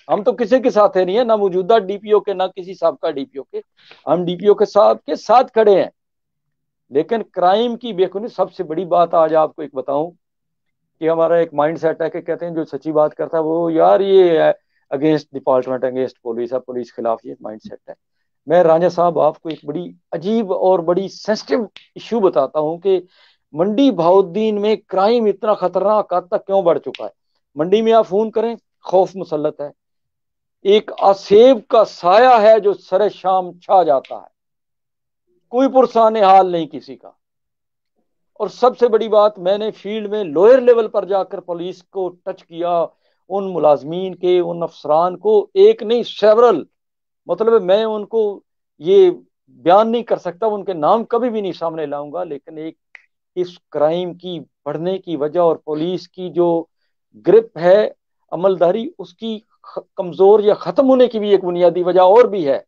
ہم تو کسی کے ساتھ نہیں ہیں، نہ موجودہ ڈی پی او کے، نہ کسی سابقہ ڈی پی او کے، ہم ڈی پی او کے ساتھ کھڑے ہیں۔ لیکن کرائم کی بے خونی سب سے بڑی بات آج آپ کو ایک بتاؤں کہ ہمارا ایک مائنڈ سیٹ ہے کہ کہتے ہیں جو سچی بات کرتا ہے وہ یار یہ اگینسٹ ڈپارٹمنٹ، اگینسٹ پولیس ہے، پولیس خلاف، یہ مائنڈ سیٹ ہے۔ میں رانجھا صاحب آپ کو ایک بڑی عجیب اور بڑی سینسٹیو ایشو بتاتا ہوں کہ منڈی بہاؤالدین میں کرائم اتنا خطرناک حد تک کیوں بڑھ چکا ہے۔ منڈی میں آپ فون کریں، خوف مسلط ہے، ایک آسیب کا سایہ ہے جو سر شام چھا جاتا ہے، کوئی پرسان حال نہیں کسی کا۔ اور سب سے بڑی بات، میں نے فیلڈ میں لوئر لیول پر جا کر پولیس کو ٹچ کیا، ان ملازمین کے، ان افسران کو، ایک نہیں سیورل، مطلب میں ان کو یہ بیان نہیں کر سکتا، ان کے نام کبھی بھی نہیں سامنے لاؤں گا، لیکن ایک اس کرائم کی بڑھنے کی وجہ اور پولیس کی جو گرپ ہے عملداری، اس کی کمزور یا ختم ہونے کی بھی ایک بنیادی وجہ اور بھی ہے۔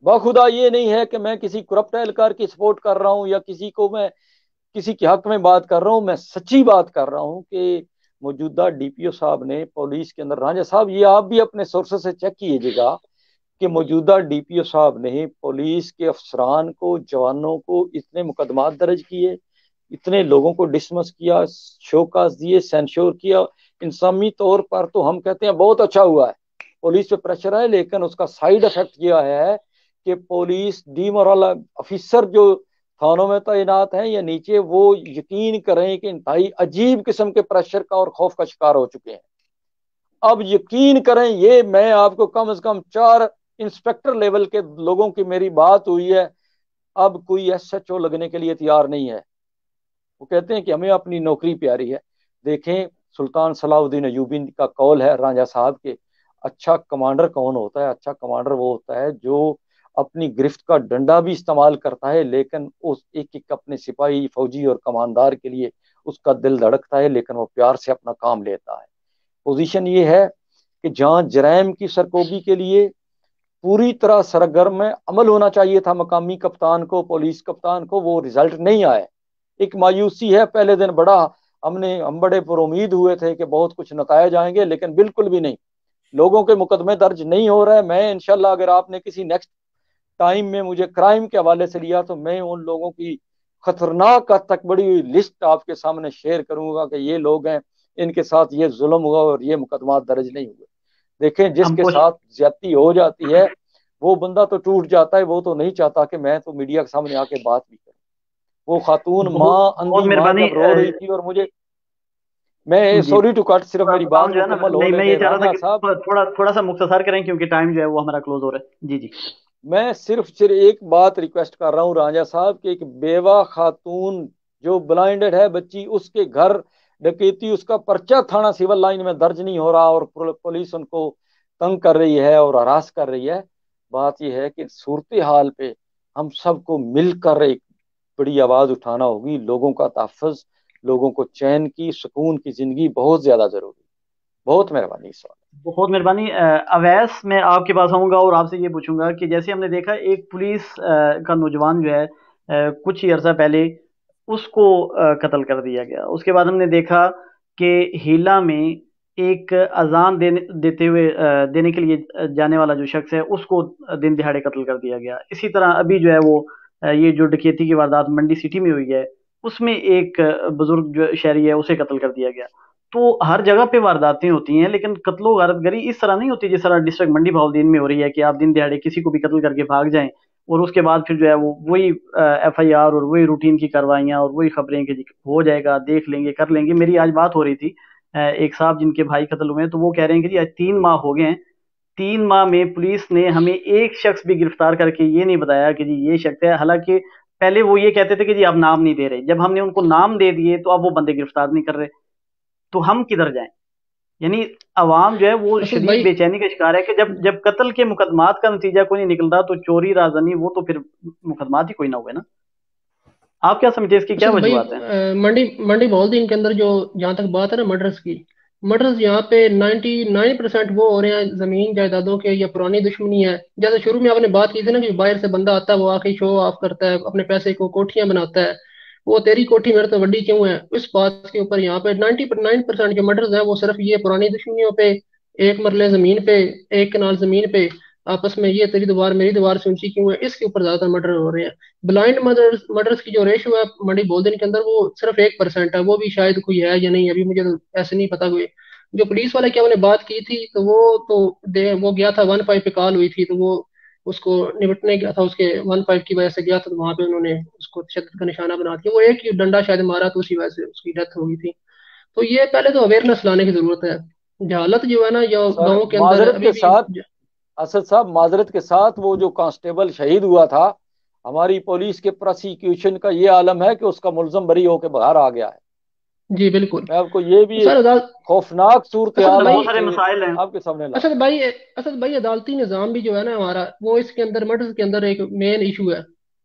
باخدا یہ نہیں ہے کہ میں کسی کرپٹ اہلکار کی سپورٹ کر رہا ہوں یا میں کسی کے حق میں بات کر رہا ہوں، میں سچی بات کر رہا ہوں کہ موجودہ ڈی پی او صاحب نے پولیس کے اندر، رانجھا صاحب یہ آپ بھی اپنے سورسز سے چیک کیجیے گا کہ موجودہ ڈی پی او صاحب نے پولیس کے افسران کو، جوانوں کو اتنے مقدمات درج کیے، اتنے لوگوں کو ڈسمس کیا، شوکاز دیے، سینشور کیا۔ انسانی طور پر تو ہم کہتے ہیں بہت اچھا ہوا ہے، پولیس پہ پریشر ہے، لیکن اس کا سائیڈ افیکٹ یہ ہے کہ پولیس ڈی مورل افیسر جو تھانوں میں تعینات ہیں یا نیچے، وہ یقین کریں کہ انتہائی عجیب قسم کے پریشر کا اور خوف کا شکار ہو چکے ہیں۔ اب یقین کریں، یہ میں آپ کو کم از کم 4 انسپیکٹر لیول کے لوگوں کی میری بات ہوئی ہے، اب کوئی ایس ایچ او لگنے کے لیے تیار نہیں ہے۔ وہ کہتے ہیں کہ ہمیں اپنی نوکری پیاری ہے۔ دیکھیں سلطان صلاح الدین ایوبی کا قول ہے رانجھا صاحب کے، اچھا کمانڈر کون ہوتا ہے؟ اچھا کمانڈر وہ ہوتا ہے جو اپنی گرفت کا ڈنڈا بھی استعمال کرتا ہے، لیکن اس ایک اپنے سپاہی، فوجی اور کماندار کے لیے اس کا دل دھڑکتا ہے، لیکن وہ پیار سے اپنا کام لیتا ہے۔ پوزیشن یہ ہے کہ جہاں جرائم کی سرکوبی کے لیے پوری طرح سرگرم میں عمل ہونا چاہیے تھا مقامی کپتان کو، پولیس کپتان کو، وہ رزلٹ نہیں آئے۔ ایک مایوسی ہے، پہلے دن ہم بڑے پر امید ہوئے تھے کہ بہت کچھ نتائج آئیں گے، لیکن بالکل بھی نہیں، لوگوں کے مقدمے درج نہیں ہو رہے۔ میں انشاءاللہ اگر آپ نے کسی نیکسٹ ٹائم میں مجھے کرائم کے حوالے سے لیا تو میں ان لوگوں کی خطرناک حد تک بڑی ہوئی لسٹ آپ کے سامنے شیئر کروں گا کہ یہ لوگ ہیں، ان کے ساتھ یہ ظلم ہوا اور یہ مقدمات درج نہیں ہوئے۔ دیکھیں جس کے ساتھ زیادتی ہو جاتی ہے وہ بندہ تو ٹوٹ جاتا ہے، وہ تو نہیں چاہتا کہ میں تو میڈیا کے سامنے آ کے بات بھی کروں۔ وہ خاتون ماں، اندھی ماں جب رو رہی تھی، اور مجھے، میں سوری ٹو کٹ، صرف میری بات مکمل ہو میں یہ لے چاہ رہا تھا رانجھا کہ صاحب، تھوڑا سا مختصر کریں کیونکہ ٹائم جو ہے وہ ہمارا کلوز ہو رہا ہے۔ جی میں صرف ایک بات ریکویسٹ کر رہا ہوں رانجھا صاحب کہ ایک بیوہ خاتون جو بلائنڈڈ ہے بچی، اس کے گھر ڈکیتی، اس کا پرچہ تھانہ سول لائن میں درج نہیں ہو رہا اور پولیس ان کو تنگ کر رہی ہے اور ہراس کر رہی ہے۔ بات یہ ہے کہ صورتحال پہ ہم سب کو مل کر ایک بڑی آواز اٹھانا ہوگی۔ لوگوں کا تحفظ، لوگوں کو چین کی، سکون کی زندگی بہت زیادہ ضروری۔ بہت مہربانی۔ سوال بہت مہربانی اویس، میں آپ کے پاس آؤں گا اور آپ سے یہ پوچھوں گا کہ جیسے ہم نے دیکھا ایک پولیس کا نوجوان جو ہے کچھ ہی عرصہ پہلے اس کو قتل کر دیا گیا۔ اس کے بعد ہم نے دیکھا کہ ہیلا میں ایک اذان دینے کے لیے جانے والا جو شخص ہے اس کو دن دہاڑے قتل کر دیا گیا۔ اسی طرح ابھی جو ہے وہ یہ جو ڈکیتی کی واردات منڈی سٹی میں ہوئی ہے اس میں ایک بزرگ جو شہری ہے اسے قتل کر دیا گیا۔ تو ہر جگہ پہ وارداتیں ہوتی ہیں، لیکن قتل و غارت گری اس طرح نہیں ہوتی جس طرح ڈسٹرکٹ منڈی بہاؤالدین میں ہو رہی ہے کہ آپ دن دہاڑے کسی کو بھی قتل کر کے بھاگ جائیں اور اس کے بعد پھر جو ہے وہی ایف آئی آر اور وہی روٹین کی کاروائیاں اور وہی خبریں کہ ہو جائے گا، دیکھ لیں گے، کر لیں گے۔ میری آج بات ہو رہی تھی ایک صاحب جن کے بھائی قتل ہوئے ہیں، تو وہ کہہ رہے ہیں کہ جی آج 3 ماہ ہو گئے ہیں 3 ماہ میں پولیس نے ہمیں ایک شخص بھی گرفتار کر کے یہ نہیں بتایا کہ جی یہ شخص ہے، حالانکہ پہلے وہ یہ کہتے تھے کہ جی آپ نام نہیں دے رہے، جب ہم نے ان کو نام دے دیے تو اب وہ بندے گرفتار نہیں کر رہے، تو ہم کدھر جائیں؟ یعنی عوام جو ہے وہ اسد شدید بھائی بے چینی کا شکار ہے کہ جب قتل کے مقدمات کا نتیجہ کوئی نہیں نکلتا تو چوری رازنی وہ تو پھر مقدمات ہی کوئی نہ ہوئے نا. آپ کیا سمجھتے ہیں، اس کی کیا اسد بھائی وجوہات ہیں؟ منڈی بہت دن کے اندر جو جہاں تک بات ہے نا مرڈرز کی، مرڈرز یہاں پہ 99% وہ ہو رہے ہیں زمین جائیدادوں کے یا پرانی دشمنی ہے. جیسے شروع میں آپ نے بات کی تھی نا کہ باہر سے بندہ آتا ہے وہ آ کے شو آف کرتا ہے اپنے پیسے کو، کوٹھیاں بناتا ہے، وہ تیری کوٹھی میرے تو وڈی کیوں ہے، اس بات کے اوپر یہاں پہ 99% جو مرڈرز ہیں وہ صرف یہ پرانی دشمنیوں پہ، ایک مرلے زمین پہ، ایک کنال زمین پہ، آپس میں یہ تیری دیوار میری دیوار سے اونچی کیوں ہے، اس کے اوپر زیادہ تر مرڈر ہو رہے ہیں. بلائنڈ مرڈرز کی جو ریشو ہے منڈی بولدن کے اندر وہ صرف 1% ہے، وہ بھی شاید کوئی ہے یا نہیں، ابھی مجھے تو ایسے نہیں پتا کوئی. جو پولیس والے کی ہم نے بات کی تھی تو وہ تو وہ گیا تھا 15 پہ کال ہوئی تھی تو وہ اس کو نمٹنے گیا تھا، اس کے 15 کی وجہ سے گیا تھا تو وہاں پہ انہوں نے اس کو تشدد کا نشانہ بنا دیا، وہ ایک ہی ڈنڈا شاید مارا تو اسی وجہ سے اس کی ڈیتھ ہو گئی تھی. تو یہ پہلے تو اویئرنیس لانے کی ضرورت ہے. جہالت جو ہے نا یا سر گاؤں کے اندر معذرت ابھی کے بھی. ساتھ، اسد صاحب معذرت کے ساتھ، وہ جو کانسٹیبل شہید ہوا تھا، ہماری پولیس کے پروسیکیوشن کا یہ عالم ہے کہ اس کا ملزم بری ہو کے باہر آ گیا ہے. جی بالکل. میں آپ کو یہ بھی تو سر خوفناک اسد صورتحال بہت بھائی سارے مسائل ہیں. آپ کے سامنے لا رہا اسد بھائی اسد بھائی عدالتی نظام بھی جو ہے نا ہمارا وہ اس کے اندر مرڈرز کے اندر ایک مین ایشو ہے.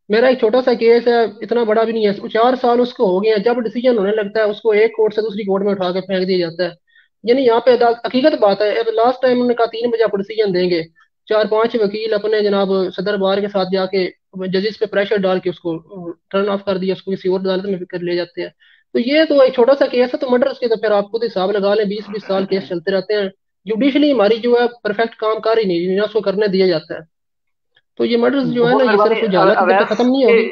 میرا ایک چھوٹا سا کیس ہے، اتنا بڑا بھی نہیں ہے، 4 سال اس کو ہو گئے ہیں، جب ڈیسیجن ہونے لگتا ہے اس کو ایک کورٹ سے دوسری کورٹ میں اٹھا کے پھینک دیا جاتا ہے. یعنی یہاں پہ حقیقت بات ہے. لاسٹ ٹائم انہوں نے کہا 3 بجے آپ ڈیسیجن دیں گے، 4-5 وکیل اپنے جناب صدر بار کے ساتھ جا کے ججز پہ پریشر ڈال کے اس کو ٹرن آف کر دیا، اس کو کسی اور عدالت میں کر لے جاتے ہیں. تو یہ تو ایک چھوٹا سا کیس ہے، تو مرڈرز کے تو پھر آپ خود حساب لگا لیں، 20-20 سال کیس چلتے رہتے ہیں. جوڈیشلی ہماری جو ہے پرفیکٹ کام کر ہی نہیں، نہ اس کو کرنے دیا جاتا ہے. تو یہ مرڈرز جو ہے نا بہت یہ صرف مہربانی جہالت جب تک اویس ختم نہیں ہوگی.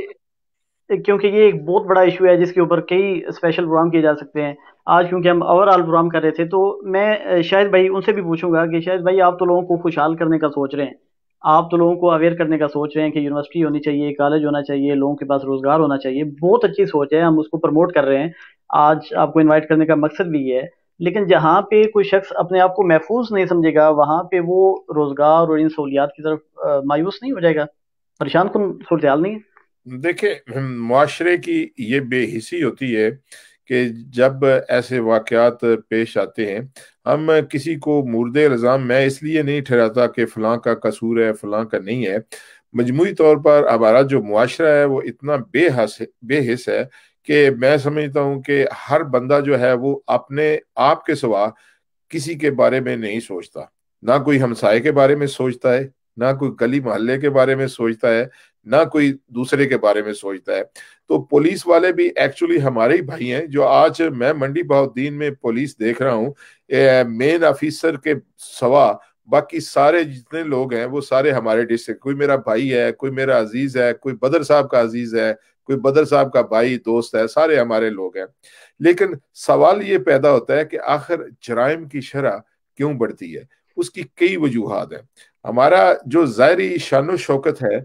کیونکہ یہ ایک بہت بڑا ایشو ہے جس کے اوپر کئی اسپیشل پروگرام کیے جا سکتے ہیں. آج کیونکہ ہم اوور آل پروگرام کر رہے تھے تو میں شاہد بھائی ان سے بھی پوچھوں گا کہ شاہد بھائی آپ تو لوگوں کو خوشحال کرنے کا سوچ رہے ہیں، آپ تو لوگوں کو اویئر کرنے کا سوچ رہے ہیں کہ یونیورسٹی ہونی چاہیے، کالج ہونا چاہیے، لوگوں کے پاس روزگار ہونا چاہیے، بہت اچھی سوچ ہے، ہم اس کو پروموٹ کر رہے ہیں. آج آپ کو انوائٹ کرنے کا مقصد بھی یہ ہے. لیکن جہاں پہ کوئی شخص اپنے آپ کو محفوظ نہیں سمجھے گا وہاں پہ وہ روزگار اور ان سہولیات کی طرف مایوس نہیں ہو جائے گا؟ پریشان کن صورتحال نہیں ہے؟ دیکھیں، معاشرے کی یہ بے حسی ہوتی ہے کہ جب ایسے واقعات پیش آتے ہیں، ہم کسی کو مورد الزام میں اس لیے نہیں ٹھہراتا کہ فلاں کا قصور ہے فلاں کا نہیں ہے. مجموعی طور پر ہمارا جو معاشرہ ہے وہ اتنا بے حس ہے کہ میں سمجھتا ہوں کہ ہر بندہ جو ہے وہ اپنے آپ کے سوا کسی کے بارے میں نہیں سوچتا. نہ کوئی ہمسائے کے بارے میں سوچتا ہے، نہ کوئی گلی محلے کے بارے میں سوچتا ہے، نہ کوئی دوسرے کے بارے میں سوچتا ہے. تو پولیس والے بھی ایکچولی ہمارے ہی بھائی ہیں. جو آج میں منڈی بہاؤالدین میں پولیس دیکھ رہا ہوں، مین آفیسر کے سوا باقی سارے جتنے لوگ ہیں وہ سارے ہمارے ڈسٹرکٹ، کوئی میرا بھائی ہے، کوئی میرا عزیز ہے، کوئی بدر صاحب کا عزیز ہے، کوئی بدر صاحب کا بھائی دوست ہے، سارے ہمارے لوگ ہیں. لیکن سوال یہ پیدا ہوتا ہے کہ آخر جرائم کی شرح کیوں بڑھتی ہے؟ اس کی کئی وجوہات ہیں. ہمارا جو ظاہری شان و شوکت ہے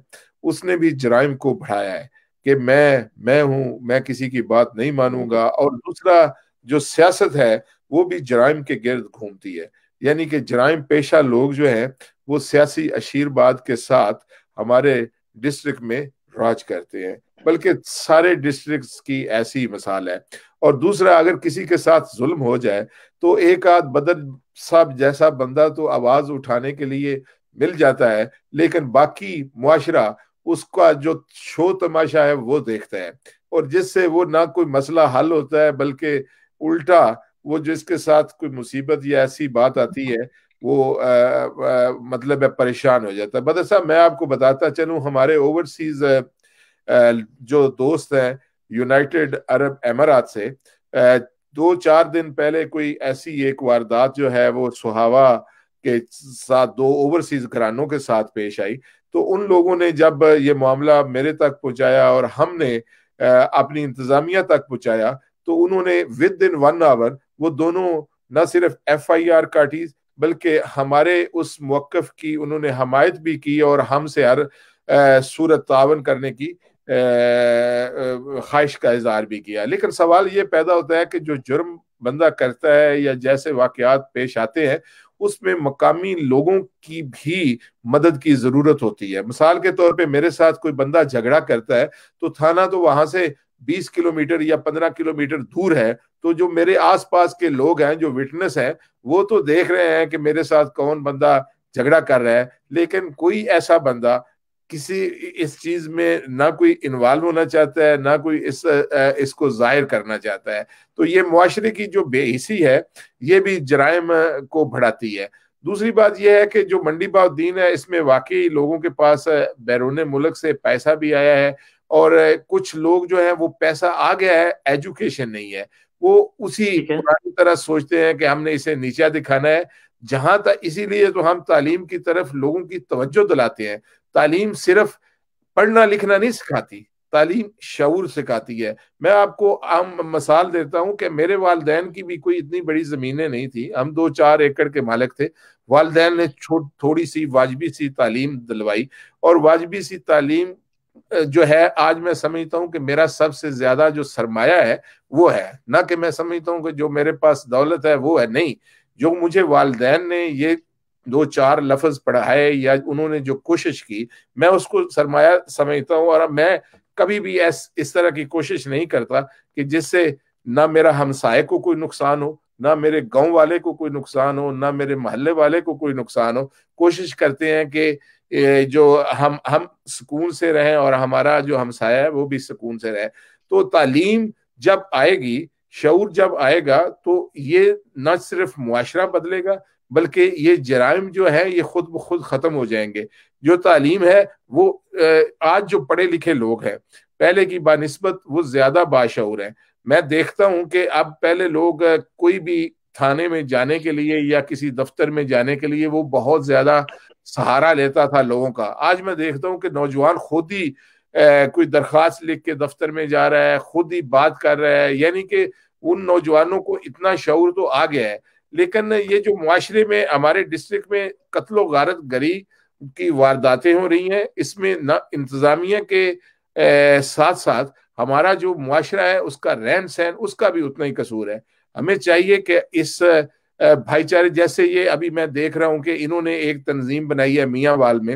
اس نے بھی جرائم کو بڑھایا ہے کہ میں ہوں، میں کسی کی بات نہیں مانوں گا. اور دوسرا جو سیاست ہے وہ بھی جرائم کے گرد گھومتی ہے. یعنی کہ جرائم پیشہ لوگ جو ہیں وہ سیاسی اشیرباد کے ساتھ ہمارے ڈسٹرکٹ میں راج کرتے ہیں، بلکہ سارے ڈسٹرکٹس کی ایسی مثال ہے. اور دوسرا، اگر کسی کے ساتھ ظلم ہو جائے تو ایک آدھ بدر صاحب جیسا بندہ تو آواز اٹھانے کے لیے مل جاتا ہے، لیکن باقی معاشرہ اس کا جو شو تماشا ہے وہ دیکھتا ہے، اور جس سے وہ نہ کوئی مسئلہ حل ہوتا ہے بلکہ الٹا وہ جس کے ساتھ کوئی مصیبت یا ایسی بات آتی ہے وہ مطلب ہے پریشان ہو جاتا ہے. بدر صاحب میں آپ کو بتاتا چلوں، ہمارے اوورسیز جو دوست ہیں یونائٹڈ عرب امارات سے، 2-4 دن پہلے کوئی ایسی ایک واردات جو ہے وہ سہاوا کے ساتھ 2 اوورسیز گھرانوں کے ساتھ پیش آئی. تو ان لوگوں نے جب یہ معاملہ میرے تک پہنچایا اور ہم نے اپنی انتظامیہ تک پہنچایا تو انہوں نے ود ان 1 آور وہ دونوں نہ صرف FIR کاٹی بلکہ ہمارے اس موقف کی انہوں نے حمایت بھی کی اور ہم سے ہر صورت تعاون کرنے کی خواہش کا اظہار بھی کیا. لیکن سوال یہ پیدا ہوتا ہے کہ جو جرم بندہ کرتا ہے یا جیسے واقعات پیش آتے ہیں اس میں مقامی لوگوں کی بھی مدد کی ضرورت ہوتی ہے۔ مثال کے طور پہ میرے ساتھ کوئی بندہ جھگڑا کرتا ہے تو تھانہ تو وہاں سے 20 کلومیٹر یا 15 کلومیٹر دور ہے، تو جو میرے آس پاس کے لوگ ہیں، جو وٹنس ہیں، وہ تو دیکھ رہے ہیں کہ میرے ساتھ کون بندہ جھگڑا کر رہا ہے، لیکن کوئی ایسا بندہ کسی اس چیز میں نہ کوئی انوالو ہونا چاہتا ہے، نہ کوئی اس کو ظاہر کرنا چاہتا ہے۔ تو یہ معاشرے کی جو بے حسی ہے یہ بھی جرائم کو بڑھاتی ہے۔ دوسری بات یہ ہے کہ جو منڈی بہاؤ الدین ہے، اس میں واقعی لوگوں کے پاس بیرون ملک سے پیسہ بھی آیا ہے، اور کچھ لوگ جو ہیں وہ پیسہ آ گیا ہے، ایجوکیشن نہیں ہے، وہ اسی پرانی طرح سوچتے ہیں کہ ہم نے اسے نیچا دکھانا ہے۔ جہاں تک اسی لیے تو ہم تعلیم کی طرف لوگوں کی توجہ دلاتے ہیں۔ تعلیم صرف پڑھنا لکھنا نہیں سکھاتی، تعلیم شعور سکھاتی ہے۔ میں آپ کو عام مثال دیتا ہوں کہ میرے والدین کی بھی کوئی اتنی بڑی زمینیں نہیں تھی، ہم 2-4 ایکڑ کے مالک تھے۔ والدین نے تھوڑی سی واجبی سی تعلیم دلوائی، اور واجبی سی تعلیم جو ہے آج میں سمجھتا ہوں کہ میرا سب سے زیادہ جو سرمایہ ہے وہ ہے، نہ کہ میں سمجھتا ہوں کہ جو میرے پاس دولت ہے وہ ہے، نہیں، جو مجھے والدین نے یہ 2-4 لفظ پڑھائے یا انہوں نے جو کوشش کی، میں اس کو سرمایہ سمجھتا ہوں۔ اور میں کبھی بھی اس طرح کی کوشش نہیں کرتا کہ جس سے نہ میرا ہمسائے کو کوئی نقصان ہو، نہ میرے گاؤں والے کو کوئی نقصان ہو، نہ میرے محلے والے کو کوئی نقصان ہو۔ کوشش کرتے ہیں کہ جو ہم سکون سے رہیں اور ہمارا جو ہمسایہ ہے وہ بھی سکون سے رہے۔ تو تعلیم جب آئے گی، شعور جب آئے گا، تو یہ نہ صرف معاشرہ بدلے گا بلکہ یہ جرائم جو ہے یہ خود بخود ختم ہو جائیں گے۔ جو تعلیم ہے وہ آج جو پڑھے لکھے لوگ ہیں پہلے کی بنسبت وہ زیادہ باشعور ہیں۔ میں دیکھتا ہوں کہ اب پہلے لوگ کوئی بھی تھانے میں جانے کے لیے یا کسی دفتر میں جانے کے لیے وہ بہت زیادہ سہارا لیتا تھا لوگوں کا۔ آج میں دیکھتا ہوں کہ نوجوان خود ہی کوئی درخواست لکھ کے دفتر میں جا رہا ہے، خود ہی بات کر رہا ہے، یعنی کہ ان نوجوانوں کو اتنا شعور تو آ گیا ہے۔ لیکن یہ جو معاشرے میں ہمارے ڈسٹرکٹ میں قتل و غارت گری کی وارداتیں ہو رہی ہیں، اس میں نہ انتظامیہ کے ساتھ ساتھ ہمارا جو معاشرہ ہے اس کا رہن سہن اس کا بھی اتنا ہی قصور ہے۔ ہمیں چاہیے کہ اس بھائی چارے، جیسے یہ ابھی میں دیکھ رہا ہوں کہ انہوں نے ایک تنظیم بنائی ہے میاں وال میں،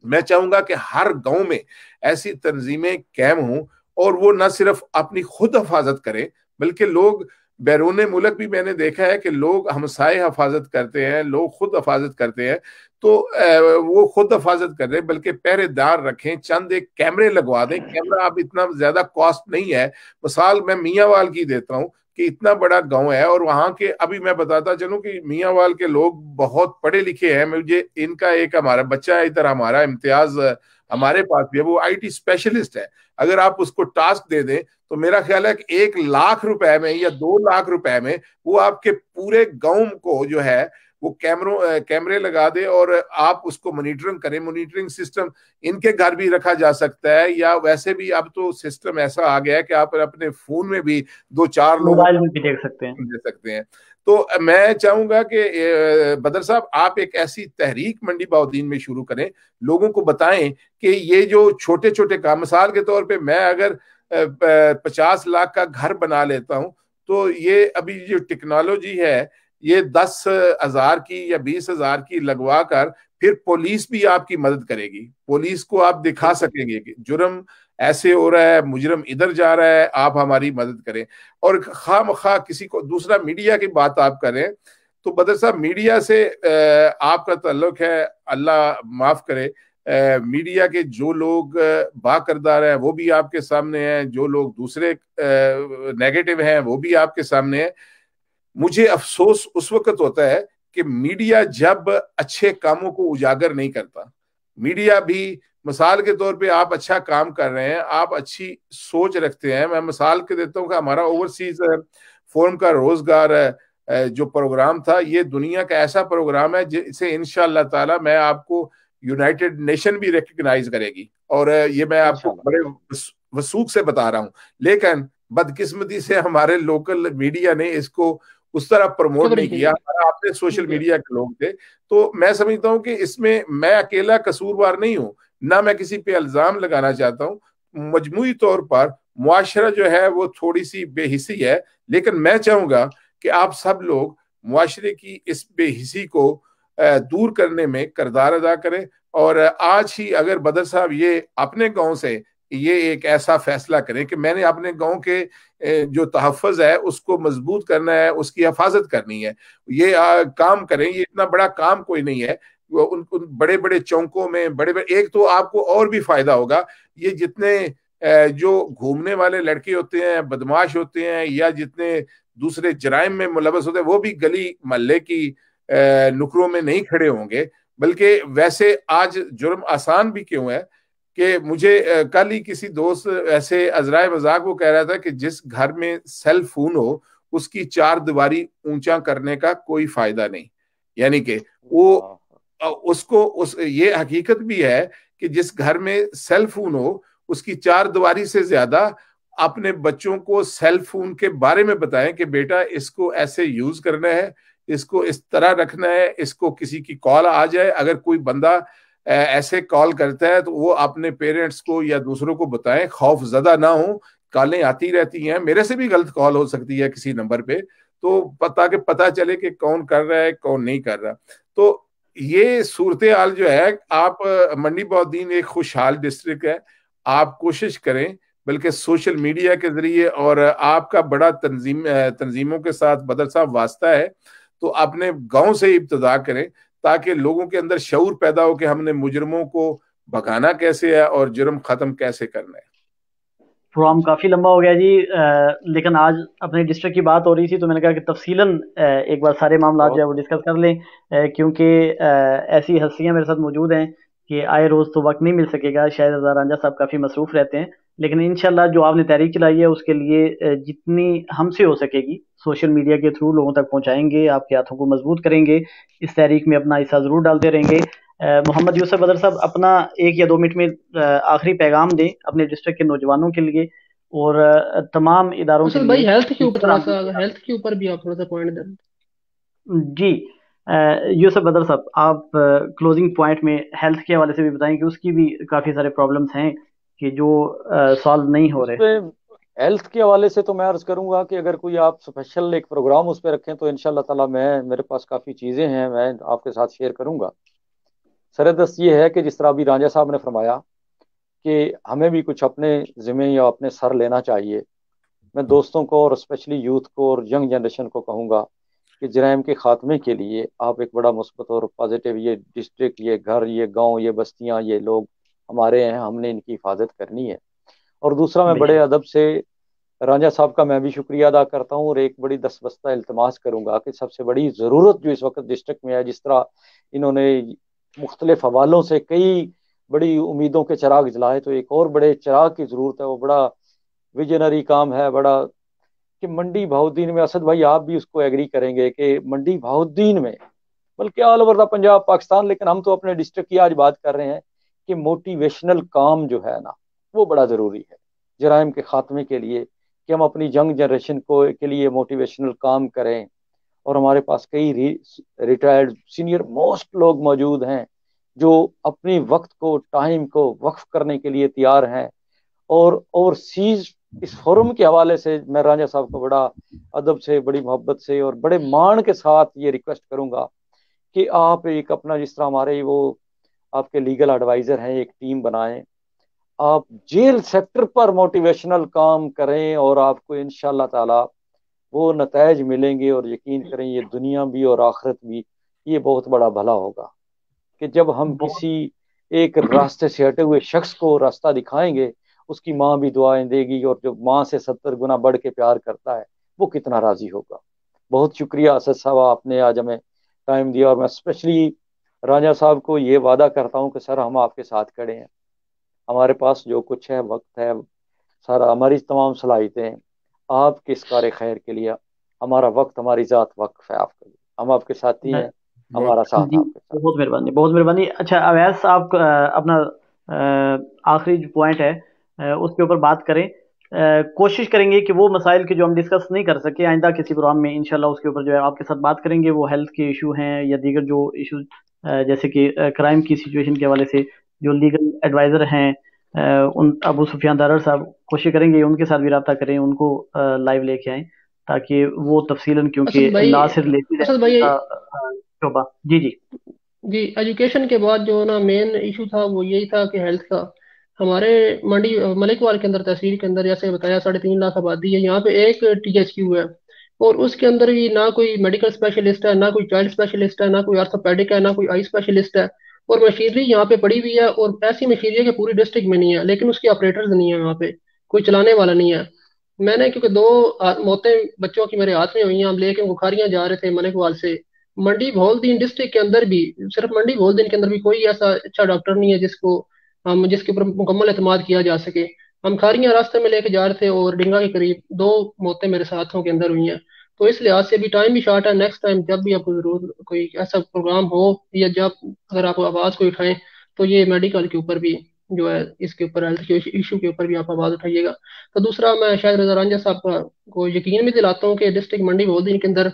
میں چاہوں گا کہ ہر گاؤں میں ایسی تنظیمیں قائم ہوں، اور وہ نہ صرف اپنی خود حفاظت کریں بلکہ لوگ بیرون ملک بھی میں نے دیکھا ہے کہ لوگ ہمسائے حفاظت کرتے ہیں، لوگ خود حفاظت کرتے ہیں، تو وہ خود حفاظت کر رہے ہیں بلکہ پہرے دار رکھیں، چند ایک کیمرے لگوا دیں۔ کیمرہ اب اتنا زیادہ کاسٹ نہیں ہے۔ مثال میں میاں وال کی دیتا ہوں کہ اتنا بڑا گاؤں ہے، اور وہاں کے ابھی میں بتاتا چلوں کہ میاں وال کے لوگ بہت پڑھے لکھے ہیں۔ مجھے ان کا ایک ہمارا بچہ ہے ادھر، ہمارا امتیاز ہمارے پاس بھی ہے، وہ IT اسپیشلسٹ ہے۔ اگر آپ اس کو ٹاسک دے دیں تو میرا خیال ہے کہ 1 لاکھ روپے میں یا 2 لاکھ روپے میں وہ آپ کے پورے گاؤں کو جو ہے وہ کیمرے لگا دے، اور آپ اس کو مانیٹرنگ کریں۔ مانیٹرنگ سسٹم ان کے گھر بھی رکھا جا سکتا ہے، یا ویسے بھی اب تو سسٹم ایسا آ گیا ہے کہ آپ اپنے فون میں بھی 2-4 لوگ موبائل میں بھی دیکھ سکتے ہیں۔ تو میں چاہوں گا کہ بدر صاحب آپ ایک ایسی تحریک منڈی بہاؤ الدین میں شروع کریں، لوگوں کو بتائیں کہ یہ جو چھوٹے چھوٹے کام، مثال کے طور پہ میں اگر 50 لاکھ کا گھر بنا لیتا ہوں تو یہ ابھی جو ٹیکنالوجی ہے یہ 10,000 کی یا 20,000 کی لگوا کر پھر پولیس بھی آپ کی مدد کرے گی۔ پولیس کو آپ دکھا سکیں گے کہ جرم ایسے ہو رہا ہے، مجرم ادھر جا رہا ہے، آپ ہماری مدد کریں۔ اور خواہ مخواہ کسی کو دوسرا میڈیا کی بات آپ کریں تو بدر صاحب میڈیا سے آپ کا تعلق ہے، اللہ معاف کرے، میڈیا کے جو لوگ با کردار ہیں وہ بھی آپ کے سامنے ہیں، جو لوگ دوسرے نیگیٹو ہیں وہ بھی آپ کے سامنے ہیں۔ مجھے افسوس اس وقت ہوتا ہے کہ میڈیا جب اچھے کاموں کو اجاگر نہیں کرتا۔ میڈیا بھی مثال کے طور پہ آپ اچھا کام کر رہے ہیں، آپ اچھی سوچ رکھتے ہیں۔ میں مثال کے دیتا ہوں کہ ہمارا اوورسیز فورم کا روزگار جو پروگرام تھا، یہ دنیا کا ایسا پروگرام ہے جسے انشاءاللہ تعالی میں آپ کو یونائٹڈ نیشن بھی ریکگنائز کرے گی، اور یہ میں آپ کو بڑے وثوق سے بتا رہا ہوں۔ لیکن بدقسمتی سے ہمارے لوکل میڈیا نے اس کو اس طرح پروموٹ نہیں کیا، آپ نے سوشل میڈیا کے لوگ تھے۔ تو میں سمجھتا ہوں کہ اس میں میں اکیلا قصوروار نہیں ہوں، نہ میں کسی پہ الزام لگانا چاہتا ہوں۔ مجموعی طور پر معاشرہ جو ہے وہ تھوڑی سی بے حسی ہے، لیکن میں چاہوں گا کہ آپ سب لوگ معاشرے کی اس بے حسی کو دور کرنے میں کردار ادا کرے. اور آج ہی اگر بدر صاحب یہ اپنے گاؤں سے یہ ایک ایسا فیصلہ کریں کہ میں نے اپنے گاؤں کے جو تحفظ ہے اس کو مضبوط کرنا ہے, اس کی حفاظت کرنی ہے, یہ کام کریں. یہ اتنا بڑا کام کوئی نہیں ہے. ان بڑے بڑے چونکوں میں بڑے ایک تو آپ کو اور بھی فائدہ ہوگا. یہ جتنے جو گھومنے والے لڑکے ہوتے ہیں, بدماش ہوتے ہیں, یا جتنے دوسرے جرائم میں ملوث ہوتے ہیں, وہ بھی گلی محلے کی نکروں میں نہیں کھڑے ہوں گے. بلکہ ویسے آج جرم آسان بھی کیوں ہے کہ مجھے کل ہی کسی دوست ایسے عذرائے مذاق وہ کہہ رہا تھا کہ جس گھر میں سیل فون ہو اس کی چار دیواری اونچا کرنے کا کوئی فائدہ نہیں. یعنی کہ وہ اس کو یہ حقیقت بھی ہے کہ جس گھر میں سیل فون ہو اس کی چار دیواری سے زیادہ اپنے بچوں کو سیل فون کے بارے میں بتائیں کہ بیٹا اس کو ایسے یوز کرنا ہے, اس کو اس طرح رکھنا ہے, اس کو کسی کی کال آ جائے, اگر کوئی بندہ ایسے کال کرتا ہے تو وہ اپنے پیرنٹس کو یا دوسروں کو بتائیں, خوف زدہ نہ ہوں. کالیں آتی رہتی ہیں, میرے سے بھی غلط کال ہو سکتی ہے کسی نمبر پہ, تو تاکہ پتہ چلے کہ کون کر رہا ہے کون نہیں کر رہا. تو یہ صورتحال جو ہے, آپ منڈی بہاؤالدین ایک خوشحال ڈسٹرکٹ ہے, آپ کوشش کریں بلکہ سوشل میڈیا کے ذریعے, اور آپ کا بڑا تنظیموں کے ساتھ بدر صاحب واسطہ ہے, تو اپنے گاؤں سے ابتدا کریں تاکہ لوگوں کے اندر شعور پیدا ہو کہ ہم نے مجرموں کو بھگانا کیسے ہے اور جرم ختم کیسے کرنا ہے. پروگرام کافی لمبا ہو گیا جی, لیکن آج اپنے ڈسٹرکٹ کی بات ہو رہی تھی تو میں نے کہا کہ تفصیلاً ایک بار سارے معاملات جو ہے وہ ڈسکس کر لیں, کیونکہ ایسی ہستیاں میرے ساتھ موجود ہیں کہ آئے روز تو وقت نہیں مل سکے گا. شاید رضا رانجھا صاحب کافی مصروف رہتے ہیں, لیکن انشاءاللہ جو آپ نے تحریک چلائی ہے اس کے لیے جتنی ہم سے ہو سکے گی سوشل میڈیا کے تھرو لوگوں تک پہنچائیں گے, آپ کے ہاتھوں کو مضبوط کریں گے, اس تحریک میں اپنا حصہ ضرور ڈالتے رہیں گے. محمد یوسف بدر صاحب اپنا 1 یا 2 منٹ میں آخری پیغام دیں اپنے ڈسٹرکٹ کے نوجوانوں کے لیے اور تمام اداروں کے لیے. بھائی ہیلتھ کے اوپر تھوڑا سا, ہیلتھ کے اوپر بھی آپ تھوڑا سا پوائنٹ دیں. جی یوسف بدر صاحب, آپ کلوزنگ پوائنٹ میں ہیلتھ کے حوالے سے بھی بتائیں کہ اس کی بھی کافی سارے پرابلمس ہیں کہ جو سالو نہیں ہو رہے. ہیلتھ کے حوالے سے تو میں عرض کروں گا کہ اگر کوئی آپ اسپیشل ایک پروگرام اس پہ رکھیں تو انشاءاللہ تعالی میرے پاس کافی چیزیں ہیں, میں آپ کے ساتھ شیئر کروں گا. سردست یہ ہے کہ جس طرح ابھی رانجھا صاحب نے فرمایا کہ ہمیں بھی کچھ اپنے ذمہ یا اپنے سر لینا چاہیے. میں دوستوں کو اور اسپیشلی یوتھ کو اور ینگ جنریشن کو کہوں گا کہ جرائم کے خاتمے کے لیے آپ ایک بڑا مثبت اور پازیٹیو, یہ ڈسٹرکٹ, یہ گھر, یہ گاؤں, یہ بستیاں, یہ لوگ ہمارے ہیں, ہم نے ان کی حفاظت کرنی ہے. اور دوسرا میں بڑے ادب سے رانجھا صاحب کا میں بھی شکریہ ادا کرتا ہوں اور ایک بڑی دستبستہ التماس کروں گا کہ سب سے بڑی ضرورت جو اس وقت ڈسٹرکٹ میں ہے, جس طرح انہوں نے مختلف حوالوں سے کئی بڑی امیدوں کے چراغ جلائے, تو ایک اور بڑے چراغ کی ضرورت ہے. وہ بڑا ویژنری کام ہے بڑا, کہ منڈی بہاؤالدین میں, اسد بھائی آپ بھی اس کو ایگری کریں گے کہ منڈی بہاؤالدین میں بلکہ all over the Punjab Pakistan, لیکن ہم تو اپنے ڈسٹرکٹ کی آج بات کر رہے ہیں کہ موٹیویشنل کام جو ہے نا وہ بڑا ضروری ہے جرائم کے خاتمے کے لیے, کہ ہم اپنی ینگ جنریشن کے لیے موٹیویشنل کام کریں. اور ہمارے پاس کئی ریٹائرڈ سینئر موسٹ لوگ موجود ہیں جو اپنی وقت کو, ٹائم کو وقف کرنے کے لیے تیار ہیں. اور اوورسیز اس فورم کے حوالے سے میں رانجھا صاحب کو بڑا ادب سے, بڑی محبت سے اور بڑے مان کے ساتھ یہ ریکویسٹ کروں گا کہ آپ ایک اپنا, جس طرح ہمارے وہ آپ کے لیگل ایڈوائزر ہیں, ایک ٹیم بنائیں, آپ جیل سیکٹر پر موٹیویشنل کام کریں اور آپ کو انشاءاللہ تعالی وہ نتائج ملیں گے. اور یقین کریں یہ دنیا بھی اور آخرت بھی, یہ بہت بڑا بھلا ہوگا کہ جب ہم کسی ایک راستے سے ہٹے ہوئے شخص کو راستہ دکھائیں گے, اس کی ماں بھی دعائیں دے گی, اور جو ماں سے 70 گنا بڑھ کے پیار کرتا ہے وہ کتنا راضی ہوگا. بہت شکریہ اسد صاحب, آپ نے آج ہمیں ٹائم دیا, اور میں اسپیشلی رانجھا صاحب کو یہ وعدہ کرتا ہوں کہ سر ہم آپ کے ساتھ کھڑے ہیں, ہمارے پاس جو کچھ ہے, وقت ہے, سارا ہماری تمام صلاحیتیں آپ کے اس کار خیر کے لیے, ہمارا وقت, ہماری ذات وقف ہے آپ کے لیے, ہم آپ کے ساتھی ہیں, ہمارا ساتھ جی آپ کے ساتھ. بہت مہربانی, بہت مہربانی. اچھا اویس صاحب اپنا آخری جو پوائنٹ ہے اس کے اوپر بات کریں. کوشش کریں گے کہ وہ مسائل کے جو ہم ڈسکس نہیں کر سکے آئندہ کسی پروگرام میں انشاءاللہ اس کے اوپر جو ہے آپ کے ساتھ بات کریں گے. وہ ہیلتھ کے ایشو ہیں یا دیگر جو ایشوز جیسے کہ کرائم کی سچویشن کے حوالے سے جو لیگل ایڈوائزر ہیں ان ابو سفیان دارر صاحب, کوشش کریں گے ان کے ساتھ بھی رابطہ کریں, ان کو لائیو لے کے آئیں. تاکہ وہ تفصیلاً، کیونکہ اسد بھائی نہ صرف لیتی اسد رہنے بھائی کا شعبہ. جی جی. جی ایجوکیشن کے بعد جو نا مین ایشو تھا وہ یہی تھا کہ ہیلتھ کا. ہمارے منڈی ملک وال کے اندر تحصیل کے اندر جیسے بتایا 3.5 لاکھ آبادی ہے، یہاں پہ ایک THQ ہے، اور اس کے اندر بھی نہ کوئی میڈیکل اسپیشلسٹ ہے، نہ کوئی چائلڈ اسپیشلسٹ ہے، نہ کوئی آرتھوپیڈک ہے، نہ کوئی آئی اسپیشلسٹ ہے، اور مشینری یہاں پہ پڑی ہوئی ہے، اور ایسی مشینری ہے کہ پوری ڈسٹرکٹ میں نہیں ہے، لیکن اس کے آپریٹرز نہیں ہے، وہاں پہ کوئی چلانے والا نہیں ہے. میں نے کیونکہ 2 موتیں بچوں کی میرے ہاتھ میں ہوئی ہیں، ہم لے کے بخاریاں جا رہے تھے ملک وال سے. منڈی بھول دین ڈسٹرکٹ کے اندر بھی، صرف منڈی بھول دین کے اندر بھی کوئی ایسا اچھا ڈاکٹر نہیں ہے جس کے اوپر مکمل اعتماد کیا جا سکے. ہم کھاریاں راستے میں لے کے جا رہے تھے، اور ڈنگا کے قریب 2 موتیں میرے ساتھوں کے اندر ہوئی ہیں. تو اس لحاظ سے بھی ٹائم بھی شارٹ ہے. نیکسٹ ٹائم جب بھی آپ کو ضرور کوئی ایسا پروگرام ہو، یا جب اگر آپ آواز کو اٹھائیں تو یہ میڈیکل کے اوپر بھی جو ہے، اس کے اوپر ہیلتھ کے ایشو کے اوپر بھی آپ آواز اٹھائیے گا. تو دوسرا، میں شاید رضا رانجھا صاحب کو یقین بھی دلاتا ہوں کہ ڈسٹرکٹ منڈی بول دین کے اندر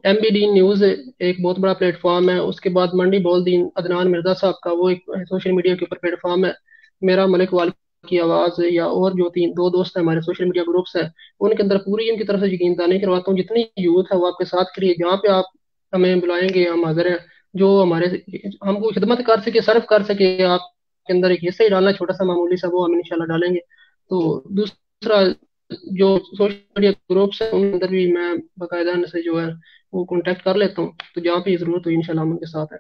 MBD نیوز ایک بہت بڑا پلیٹ فارم ہے. اس کے بعد منڈی بول دین عدنان مرزا صاحب کا وہ ایک سوشل میڈیا کے اوپر پلیٹ فارم ہے. میرا ملک وال کی آواز، یا اور جو 2 دوست ہیں ہمارے سوشل میڈیا گروپس ہیں، ان کے اندر پوری ان کی طرف سے یقین دہانی کرواتا ہوں. جتنی یوتھ ہے وہ آپ کے ساتھ کھڑی ہے، جہاں پہ آپ ہمیں بلائیں گے ہم حاضر ہیں. جو ہمارے ہم کو خدمت کر سکے، سرو کر سکے، آپ کے اندر ایک حصہ ہی ڈالنا چھوٹا سا معمولی سا، وہ ہم انشاءاللہ ڈالیں گے. تو دوسرا، جو سوشل میڈیا گروپس ہیں ان کے اندر بھی میں باقاعدہ سے جو ہے وہ کانٹیکٹ کر لیتا ہوں، تو جہاں پہ ضرورت ہو انشاءاللہ ہم ان کے ساتھ ہیں.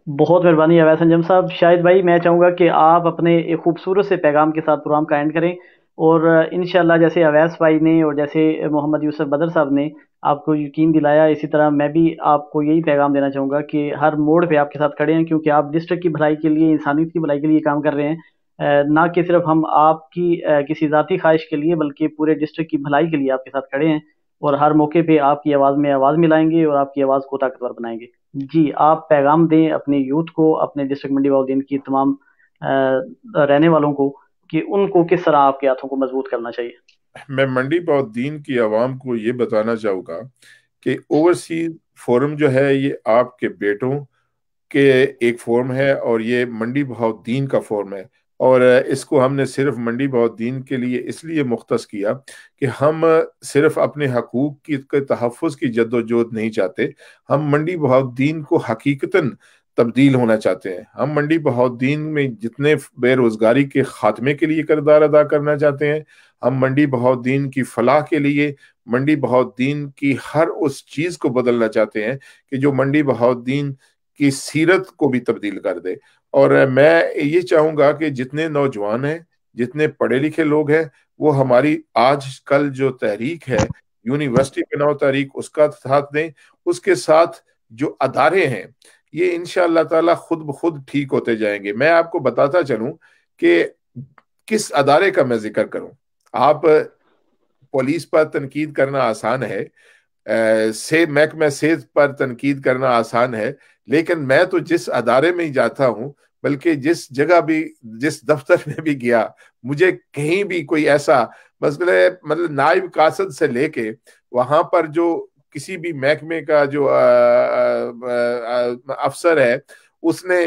بہت مہربانی اویس انجم صاحب. شاہد بھائی، میں چاہوں گا کہ آپ اپنے ایک خوبصورت سے پیغام کے ساتھ پروگرام کا اینڈ کریں، اور انشاءاللہ جیسے اویس بھائی نے اور جیسے محمد یوسف بدر صاحب نے آپ کو یقین دلایا، اسی طرح میں بھی آپ کو یہی پیغام دینا چاہوں گا کہ ہر موڑ پہ آپ کے ساتھ کھڑے ہیں، کیونکہ آپ ڈسٹرکٹ کی بھلائی کے لیے، انسانیت کی بھلائی کے لیے کام کر رہے ہیں. نہ کہ صرف ہم آپ کی کسی ذاتی خواہش کے لیے، بلکہ پورے ڈسٹرکٹ کی بھلائی کے لیے آپ کے ساتھ کھڑے ہیں، اور ہر موقع پہ آپ کی آواز میں آواز ملائیں گے اور آپ کی آواز کو طاقتور بنائیں گے. جی، آپ پیغام دیں اپنے یوتھ کو، اپنے ڈسٹرکٹ منڈی بہاؤالدین کی تمام رہنے والوں کو، کہ ان کو کس طرح آپ کے ہاتھوں کو مضبوط کرنا چاہیے. میں منڈی بہاؤالدین کی عوام کو یہ بتانا چاہوں گا کہ اوورسیز فورم جو ہے یہ آپ کے بیٹوں کے ایک فورم ہے، اور یہ منڈی بہاؤالدین کا فورم ہے. اور اس کو ہم نے صرف منڈی بہاؤالدین کے لیے اس لیے مختص کیا کہ ہم صرف اپنے حقوق کے تحفظ کی جد و جہد نہیں چاہتے، ہم منڈی بہاؤالدین کو حقیقتاً تبدیل ہونا چاہتے ہیں. ہم منڈی بہاؤالدین میں جتنے بے روزگاری کے خاتمے کے لیے کردار ادا کرنا چاہتے ہیں، ہم منڈی بہاؤالدین کی فلاح کے لیے منڈی بہاؤالدین کی ہر اس چیز کو بدلنا چاہتے ہیں کہ جو منڈی بہاؤالدین کی سیرت کو بھی تبدیل کر دے. اور میں یہ چاہوں گا کہ جتنے نوجوان ہیں، جتنے پڑھے لکھے لوگ ہیں، وہ ہماری آج کل جو تحریک ہے، یونیورسٹی بناؤ تحریک، اس کا ساتھ دیں. اس کے ساتھ جو ادارے ہیں یہ انشاءاللہ تعالی خود بخود ٹھیک ہوتے جائیں گے. میں آپ کو بتاتا چلوں کہ کس ادارے کا میں ذکر کروں. آپ پولیس پر تنقید کرنا آسان ہے، محکمہ صحت پر تنقید کرنا آسان ہے، لیکن میں تو جس ادارے میں ہی جاتا ہوں، بلکہ جس جگہ بھی، جس دفتر میں بھی گیا، مجھے کہیں بھی کوئی ایسا مطلب نائب قاصد سے لے کے وہاں پر جو کسی بھی محکمے کا جو افسر ہے، اس نے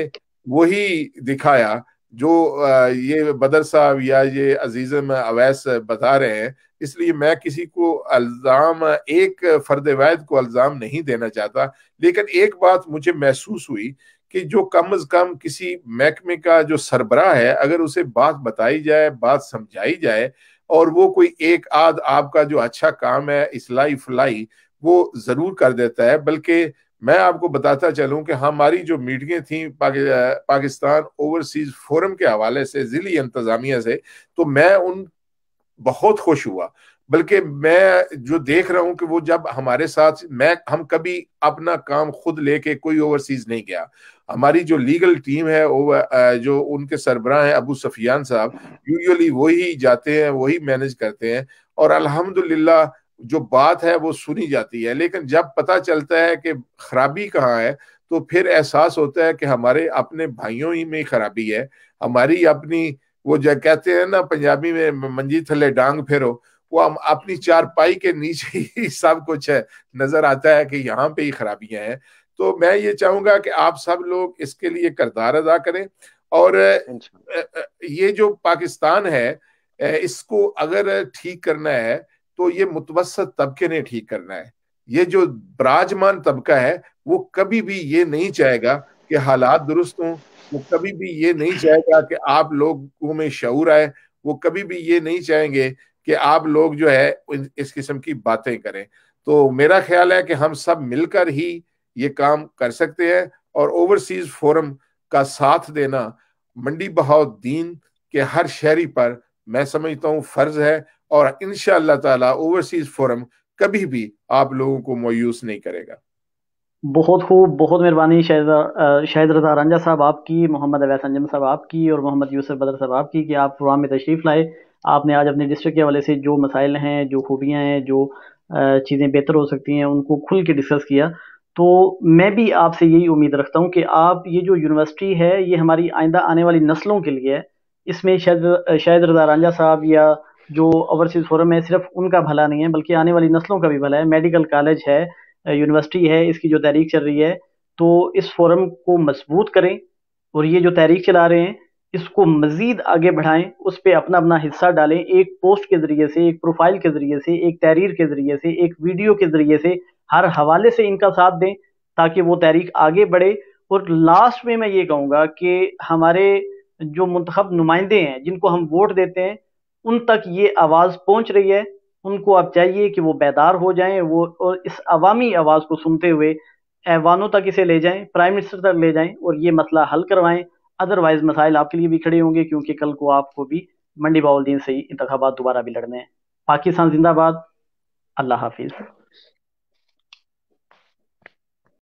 وہی دکھایا جو یہ بدر صاحب یا یہ عزیزم اویس بتا رہے ہیں. اس لیے میں کسی کو الزام، ایک فرد واحد کو الزام نہیں دینا چاہتا، لیکن ایک بات مجھے محسوس ہوئی کہ جو کم از کم کسی محکمے کا جو سربراہ ہے، اگر اسے بات بتائی جائے، بات سمجھائی جائے، اور وہ کوئی ایک آدھ آپ کا جو اچھا کام ہے اصلاحی فلاحی وہ ضرور کر دیتا ہے. بلکہ میں آپ کو بتاتا چلوں کہ ہماری جو میٹنگیں تھیں پاکستان اوورسیز فورم کے حوالے سے ضلعی انتظامیہ سے، تو میں ان بہت خوش ہوا. بلکہ میں جو دیکھ رہا ہوں کہ وہ جب ہمارے ساتھ، ہم کبھی اپنا کام خود لے کے کوئی اوورسیز نہیں گیا. ہماری جو لیگل ٹیم ہے، جو ان کے سربراہ ہیں ابو سفیان صاحب، یوزلی وہی جاتے ہیں، وہی مینج کرتے ہیں، اور الحمدللہ جو بات ہے وہ سنی جاتی ہے. لیکن جب پتہ چلتا ہے کہ خرابی کہاں ہے، تو پھر احساس ہوتا ہے کہ ہمارے اپنے بھائیوں ہی میں خرابی ہے. ہماری اپنی، وہ جو کہتے ہیں نا پنجابی میں، منجی تھلے ڈانگ پھیرو، وہ ہم اپنی چارپائی کے نیچے ہی سب کچھ ہے، نظر آتا ہے کہ یہاں پہ ہی خرابیاں ہیں. تو میں یہ چاہوں گا کہ آپ سب لوگ اس کے لیے کردار ادا کریں. اور یہ جو پاکستان ہے، اس کو اگر ٹھیک کرنا ہے تو یہ متوسط طبقے نے ٹھیک کرنا ہے. یہ جو براجمان طبقہ ہے وہ کبھی بھی یہ نہیں چاہے گا کہ حالات درست ہوں، وہ کبھی بھی یہ نہیں چاہے گا کہ آپ لوگوں میں شعور آئے، وہ کبھی بھی یہ نہیں چاہیں گے کہ آپ لوگ جو ہے اس قسم کی باتیں کریں. تو میرا خیال ہے کہ ہم سب مل کر ہی یہ کام کر سکتے ہیں، اور اوورسیز فورم کا ساتھ دینا منڈی بہاؤالدین کے ہر شہری پر میں سمجھتا ہوں فرض ہے، اور انشاءاللہ تعالی اوورسیز فورم کبھی بھی آپ لوگوں کو مایوس نہیں کرے گا. بہت خوب، بہت مہربانی شاہد رضا رانجھا صاحب آپ کی، محمد اویس انجم صاحب آپ کی، اور محمد یوسف بدر صاحب آپ کی، کہ آپ پروگرام میں تشریف لائے. آپ نے آج اپنے ڈسٹرکٹ کے حوالے سے جو مسائل ہیں، جو خوبیاں ہیں، جو چیزیں بہتر ہو سکتی ہیں، ان کو کھل کے ڈسکس کیا. تو میں بھی آپ سے یہی امید رکھتا ہوں کہ آپ یہ جو یونیورسٹی ہے یہ ہماری آئندہ آنے والی نسلوں کے لیے ہے. اس میں شاہد رضا رانجھا صاحب یا جو اوورسیز فورم ہے صرف ان کا بھلا نہیں ہے بلکہ آنے والی نسلوں کا بھی بھلا ہے. میڈیکل کالج ہے، یونیورسٹی ہے، اس کی جو تحریک چل رہی ہے، تو اس فورم کو مضبوط کریں، اور یہ جو تحریک چلا رہے ہیں اس کو مزید آگے بڑھائیں، اس پہ اپنا اپنا حصہ ڈالیں، ایک پوسٹ کے ذریعے سے، ایک پروفائل کے ذریعے سے، ایک تحریر کے ذریعے سے، ایک ویڈیو کے ذریعے سے، ہر حوالے سے ان کا ساتھ دیں تاکہ وہ تحریک آگے بڑھے. اور لاسٹ میں یہ کہوں گا کہ ہمارے جو منتخب نمائندے ہیں جن کو ہم ووٹ دیتے ہیں ان تک یہ آواز پہنچ رہی ہے. ان کو اب چاہیے کہ وہ بیدار ہو جائیں، وہ اور اس عوامی آواز کو سنتے ہوئے ایوانوں تک اسے لے جائیں، پرائم منسٹر تک لے جائیں، اور یہ مسئلہ حل کروائیں. ادروائز مسائل آپ کے لیے بھی کھڑے ہوں گے، کیونکہ کل کو آپ کو بھی منڈی بہاؤالدین سے ہی انتخابات دوبارہ بھی لڑنے ہیں. پاکستان زندہ باد. اللہ حافظ.